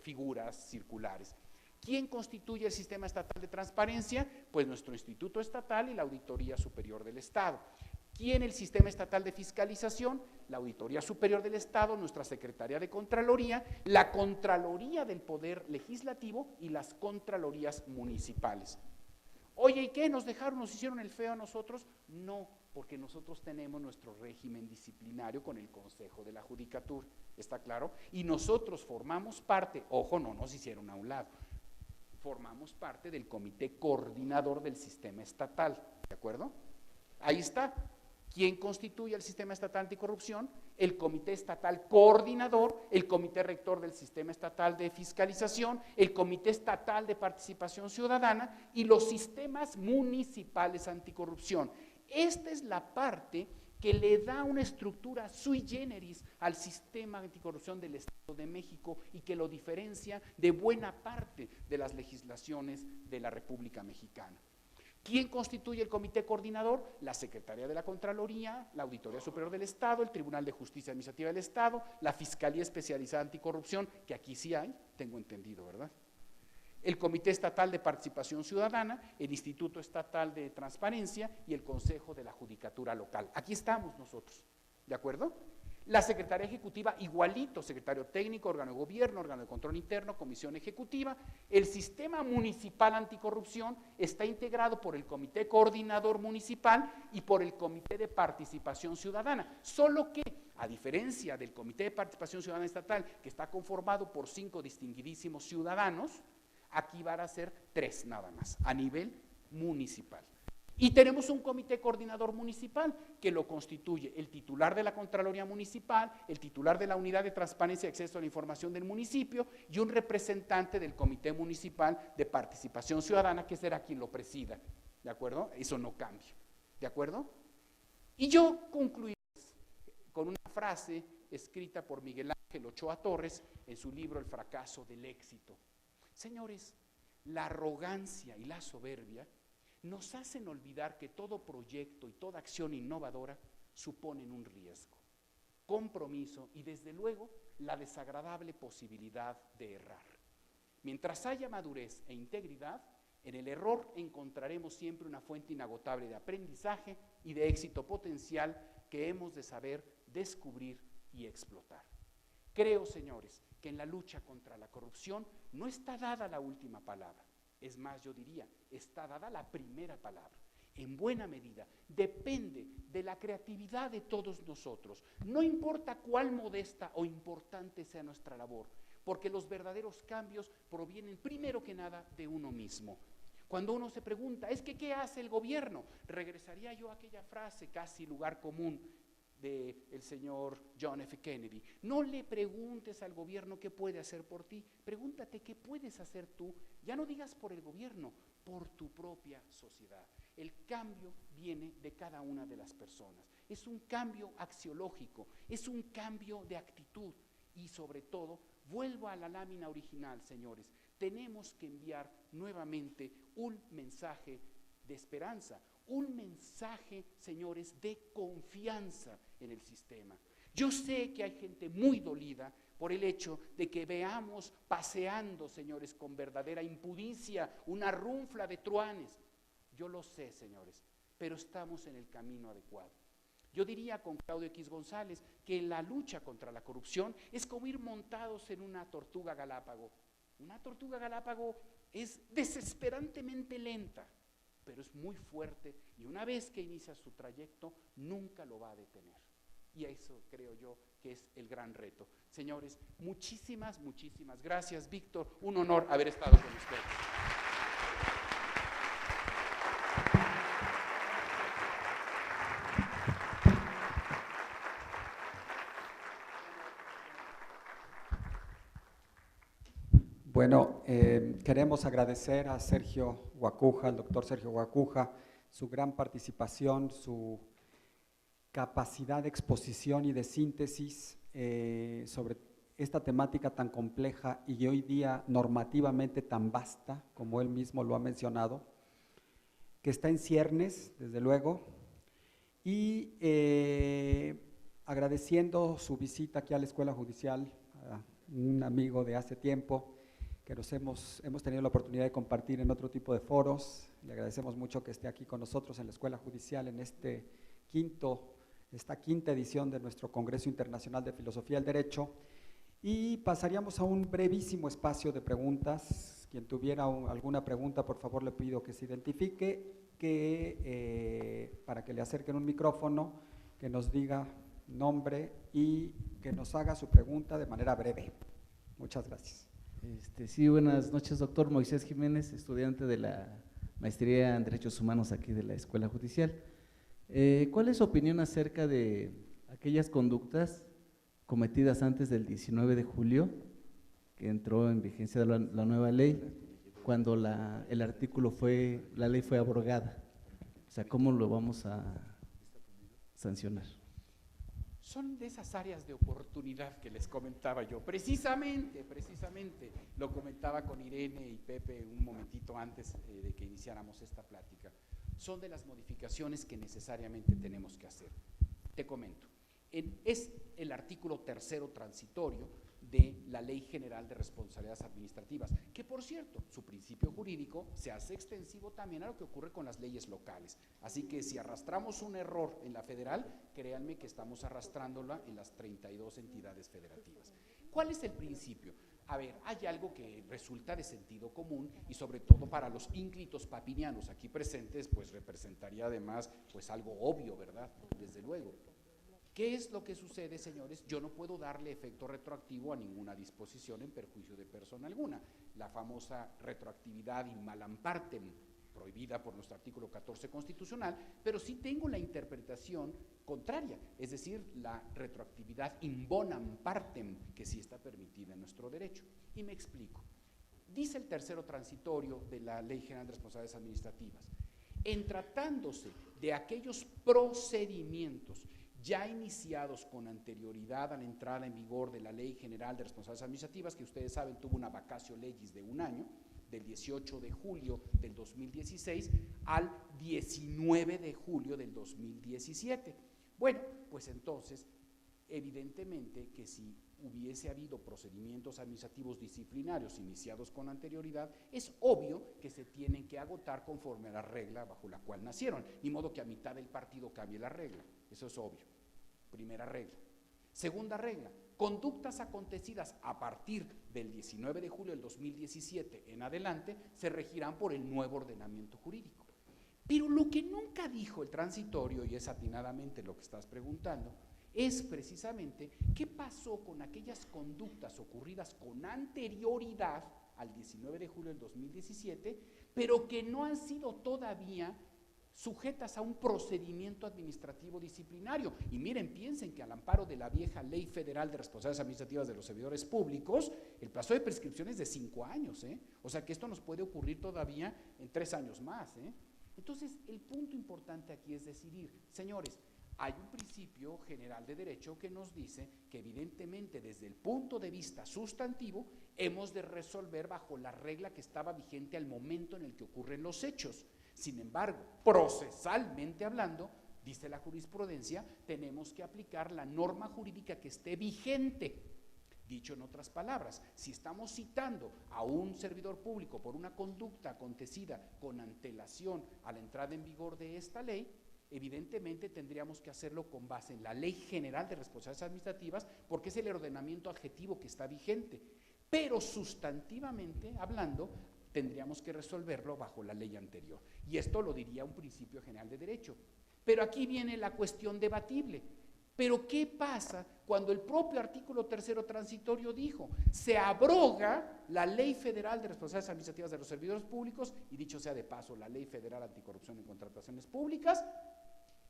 figuras circulares. ¿Quién constituye el sistema estatal de transparencia? Pues nuestro Instituto Estatal y la Auditoría Superior del Estado. ¿Quién el sistema estatal de fiscalización? La Auditoría Superior del Estado, nuestra Secretaría de Contraloría, la Contraloría del Poder Legislativo y las Contralorías Municipales. Oye, ¿y qué? ¿Nos dejaron, nos hicieron el feo a nosotros? No, porque nosotros tenemos nuestro régimen disciplinario con el Consejo de la Judicatura, ¿está claro? Y nosotros formamos parte, ojo, no nos hicieron a un lado, formamos parte del comité coordinador del sistema estatal, ¿de acuerdo? Ahí está. ¿Quién constituye el sistema estatal anticorrupción? El comité estatal coordinador, el comité rector del sistema estatal de fiscalización, el comité estatal de participación ciudadana y los sistemas municipales anticorrupción. Esta es la parte que le da una estructura sui generis al sistema anticorrupción del Estado de México y que lo diferencia de buena parte de las legislaciones de la República Mexicana. ¿Quién constituye el comité coordinador? La Secretaría de la Contraloría, la Auditoría Superior del Estado, el Tribunal de Justicia Administrativa del Estado, la Fiscalía Especializada Anticorrupción, que aquí sí hay, tengo entendido, ¿verdad? El Comité Estatal de Participación Ciudadana, el Instituto Estatal de Transparencia y el Consejo de la Judicatura Local. Aquí estamos nosotros, ¿de acuerdo? La Secretaría Ejecutiva igualito, secretario técnico, órgano de gobierno, órgano de control interno, comisión ejecutiva. El sistema municipal anticorrupción está integrado por el Comité Coordinador Municipal y por el Comité de Participación Ciudadana, solo que, a diferencia del Comité de Participación Ciudadana Estatal, que está conformado por 5 distinguidísimos ciudadanos, aquí van a ser 3 nada más, a nivel municipal. Y tenemos un comité coordinador municipal que lo constituye el titular de la Contraloría Municipal, el titular de la Unidad de Transparencia y Acceso a la Información del municipio y un representante del Comité Municipal de Participación Ciudadana, que será quien lo presida, ¿de acuerdo? Eso no cambia, ¿de acuerdo? Y yo concluiré con una frase escrita por Miguel Ángel Ochoa Torres en su libro El fracaso del éxito. Señores, la arrogancia y la soberbia nos hacen olvidar que todo proyecto y toda acción innovadora suponen un riesgo, compromiso y desde luego la desagradable posibilidad de errar. Mientras haya madurez e integridad, en el error encontraremos siempre una fuente inagotable de aprendizaje y de éxito potencial que hemos de saber descubrir y explotar. Creo, señores, que en la lucha contra la corrupción no está dada la última palabra. Es más, yo diría, está dada la primera palabra. En buena medida, depende de la creatividad de todos nosotros. No importa cuál modesta o importante sea nuestra labor, porque los verdaderos cambios provienen primero que nada de uno mismo. Cuando uno se pregunta, es que ¿qué hace el gobierno? Regresaría yo a aquella frase casi lugar común del señor John F. Kennedy. No le preguntes al gobierno qué puede hacer por ti, pregúntate qué puedes hacer tú, ya no digas por el gobierno, por tu propia sociedad. El cambio viene de cada una de las personas, es un cambio axiológico, es un cambio de actitud y sobre todo, vuelvo a la lámina original, señores, tenemos que enviar nuevamente un mensaje de esperanza, un mensaje, señores, de confianza en el sistema. Yo sé que hay gente muy dolida por el hecho de que veamos paseando, señores, con verdadera impudicia, una runfla de truanes. Yo lo sé, señores, pero estamos en el camino adecuado. Yo diría con Claudio X González que la lucha contra la corrupción es como ir montados en una tortuga galápago. Una tortuga galápago es desesperantemente lenta, pero es muy fuerte y una vez que inicia su trayecto, nunca lo va a detener. Y eso creo yo que es el gran reto. Señores, muchísimas, muchísimas gracias, Víctor. Un honor haber estado con ustedes. Bueno, queremos agradecer a Sergio Guacuja, al doctor Sergio Guacuja, su gran participación, su capacidad de exposición y de síntesis sobre esta temática tan compleja y hoy día normativamente tan vasta, como él mismo lo ha mencionado, que está en ciernes, desde luego, y agradeciendo su visita aquí a la Escuela Judicial, a un amigo de hace tiempo, que hemos tenido la oportunidad de compartir en otro tipo de foros. Le agradecemos mucho que esté aquí con nosotros en la Escuela Judicial en esta quinta edición de nuestro Congreso Internacional de Filosofía del Derecho. Y pasaríamos a un brevísimo espacio de preguntas. Quien tuviera alguna pregunta, por favor, le pido que se identifique, para que le acerquen un micrófono, que nos diga nombre y que nos haga su pregunta de manera breve. Muchas gracias. Sí, buenas noches, doctor Moisés Jiménez, estudiante de la Maestría en Derechos Humanos aquí de la Escuela Judicial. ¿Cuál es su opinión acerca de aquellas conductas cometidas antes del 19 de julio, que entró en vigencia la nueva ley, cuando la ley fue abrogada? O sea, ¿cómo lo vamos a sancionar? Son de esas áreas de oportunidad que les comentaba yo, precisamente, lo comentaba con Irene y Pepe un momentito antes de que iniciáramos esta plática. Son de las modificaciones que necesariamente tenemos que hacer. Te comento, es el artículo 3º transitorio de la Ley General de Responsabilidades Administrativas, que por cierto, su principio jurídico se hace extensivo también a lo que ocurre con las leyes locales. Así que si arrastramos un error en la federal, créanme que estamos arrastrándola en las 32 entidades federativas. ¿Cuál es el principio? A ver, hay algo que resulta de sentido común y sobre todo para los ínclitos papinianos aquí presentes, pues representaría además pues algo obvio, ¿verdad? Desde luego. ¿Qué es lo que sucede, señores? Yo no puedo darle efecto retroactivo a ninguna disposición en perjuicio de persona alguna. La famosa retroactividad in malam partem, prohibida por nuestro artículo 14 constitucional, pero sí tengo la interpretación contraria, es decir, la retroactividad in bonam partem, que sí está permitida en nuestro derecho. Y me explico. Dice el 3º transitorio de la Ley General de Responsabilidades Administrativas, en tratándose de aquellos procedimientos ya iniciados con anterioridad a la entrada en vigor de la Ley General de Responsabilidades Administrativas, que ustedes saben tuvo una vacatio legis de un año, del 18 de julio del 2016 al 19 de julio del 2017. Bueno, pues entonces, evidentemente que si hubiese habido procedimientos administrativos disciplinarios iniciados con anterioridad, es obvio que se tienen que agotar conforme a la regla bajo la cual nacieron, ni modo que a mitad del partido cambie la regla, eso es obvio. Primera regla. Segunda regla, conductas acontecidas a partir del 19 de julio del 2017 en adelante se regirán por el nuevo ordenamiento jurídico. Pero lo que nunca dijo el transitorio, y es atinadamente lo que estás preguntando, es precisamente qué pasó con aquellas conductas ocurridas con anterioridad al 19 de julio del 2017, pero que no han sido todavía sujetas a un procedimiento administrativo disciplinario. Y miren, piensen que al amparo de la vieja Ley Federal de Responsabilidades Administrativas de los Servidores Públicos, el plazo de prescripción es de 5 años, o sea que esto nos puede ocurrir todavía en 3 años más. Entonces, el punto importante aquí es decidir, señores, hay un principio general de derecho que nos dice que evidentemente desde el punto de vista sustantivo hemos de resolver bajo la regla que estaba vigente al momento en el que ocurren los hechos. Sin embargo, procesalmente hablando, dice la jurisprudencia, tenemos que aplicar la norma jurídica que esté vigente. Dicho en otras palabras, si estamos citando a un servidor público por una conducta acontecida con antelación a la entrada en vigor de esta ley, evidentemente tendríamos que hacerlo con base en la Ley General de Responsabilidades Administrativas, porque es el ordenamiento adjetivo que está vigente. Pero sustantivamente hablando, tendríamos que resolverlo bajo la ley anterior. Y esto lo diría un principio general de derecho. Pero aquí viene la cuestión debatible. Pero ¿qué pasa cuando el propio artículo 3º transitorio dijo, se abroga la Ley Federal de Responsabilidades Administrativas de los Servidores Públicos, y dicho sea de paso, la Ley Federal Anticorrupción en Contrataciones Públicas,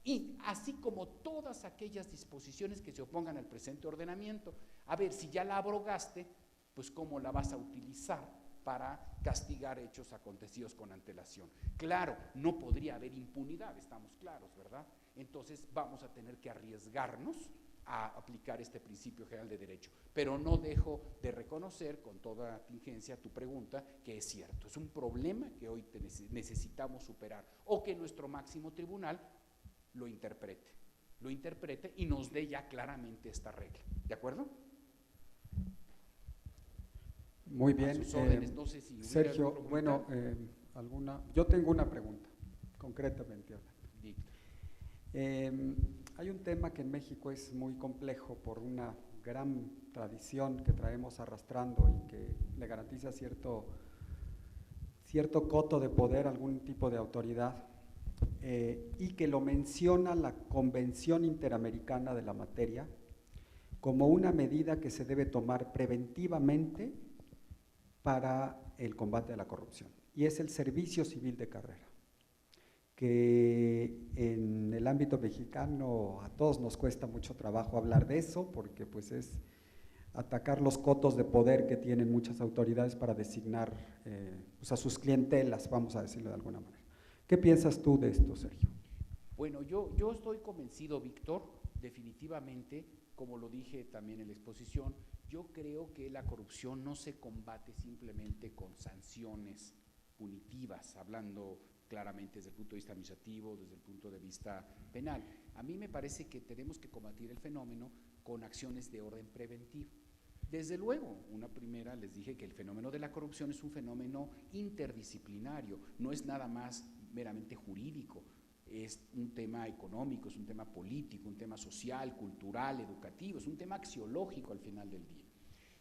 y así como todas aquellas disposiciones que se opongan al presente ordenamiento? A ver, si ya la abrogaste, pues ¿cómo la vas a utilizar para castigar hechos acontecidos con antelación? Claro, no podría haber impunidad, estamos claros, ¿verdad? Entonces vamos a tener que arriesgarnos a aplicar este principio general de derecho. Pero no dejo de reconocer con toda tingencia tu pregunta, que es cierto, es un problema que hoy necesitamos superar, o que nuestro máximo tribunal lo interprete y nos dé ya claramente esta regla. ¿De acuerdo? Muy bien. A sus órdenes, no sé si hubiera Sergio, algo que bueno, yo tengo una pregunta, concretamente hablando. Víctor. Hay un tema que en México es muy complejo por una gran tradición que traemos arrastrando y que le garantiza cierto coto de poder a algún tipo de autoridad, y que lo menciona la Convención Interamericana de la Materia como una medida que se debe tomar preventivamente para el combate a la corrupción, y es el servicio civil de carrera, que en el ámbito mexicano a todos nos cuesta mucho trabajo hablar de eso, porque pues es atacar los cotos de poder que tienen muchas autoridades para designar pues a sus clientelas, vamos a decirlo de alguna manera. ¿Qué piensas tú de esto, Sergio? Bueno, yo estoy convencido, Víctor, definitivamente, como lo dije también en la exposición, yo creo que la corrupción no se combate simplemente con sanciones punitivas, hablando claramente desde el punto de vista administrativo, desde el punto de vista penal. A mí me parece que tenemos que combatir el fenómeno con acciones de orden preventivo. Desde luego, una primera, les dije que el fenómeno de la corrupción es un fenómeno interdisciplinario, no es nada más meramente jurídico, es un tema económico, es un tema político, un tema social, cultural, educativo, es un tema axiológico al final del día.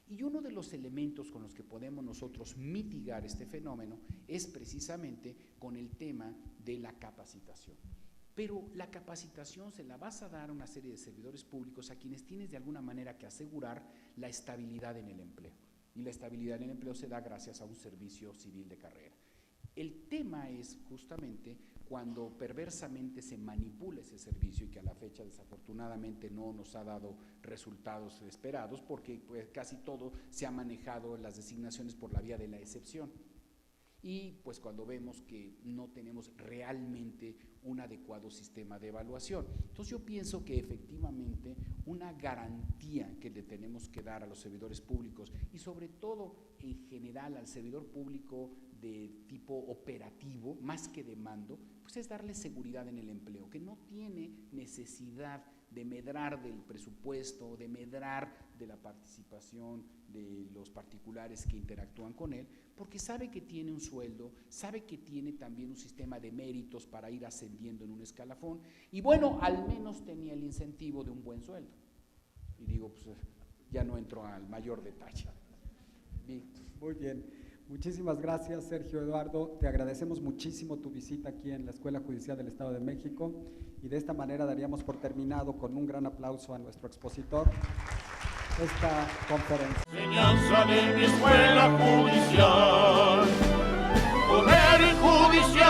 Y uno de los elementos con los que podemos nosotros mitigar este fenómeno es precisamente con el tema de la capacitación. Pero la capacitación se la vas a dar a una serie de servidores públicos a quienes tienes de alguna manera que asegurar la estabilidad en el empleo. Y la estabilidad en el empleo se da gracias a un servicio civil de carrera. El tema es justamente cuando perversamente se manipula ese servicio y que a la fecha desafortunadamente no nos ha dado resultados esperados, porque pues casi todo se ha manejado en las designaciones por la vía de la excepción. Y pues cuando vemos que no tenemos realmente un adecuado sistema de evaluación. Entonces yo pienso que efectivamente una garantía que le tenemos que dar a los servidores públicos y sobre todo en general al servidor público de tipo operativo, más que de mando, pues es darle seguridad en el empleo, que no tiene necesidad de medrar del presupuesto, de medrar de la participación de los particulares que interactúan con él, porque sabe que tiene un sueldo, sabe que tiene también un sistema de méritos para ir ascendiendo en un escalafón, y bueno, al menos tenía el incentivo de un buen sueldo. Y digo, pues ya no entro al mayor detalle. Víctor. Muy bien. Muchísimas gracias, Sergio Eduardo. Te agradecemos muchísimo tu visita aquí en la Escuela Judicial del Estado de México, y de esta manera daríamos por terminado con un gran aplauso a nuestro expositor esta conferencia. Enseñanza de mi escuela judicial, poder judicial.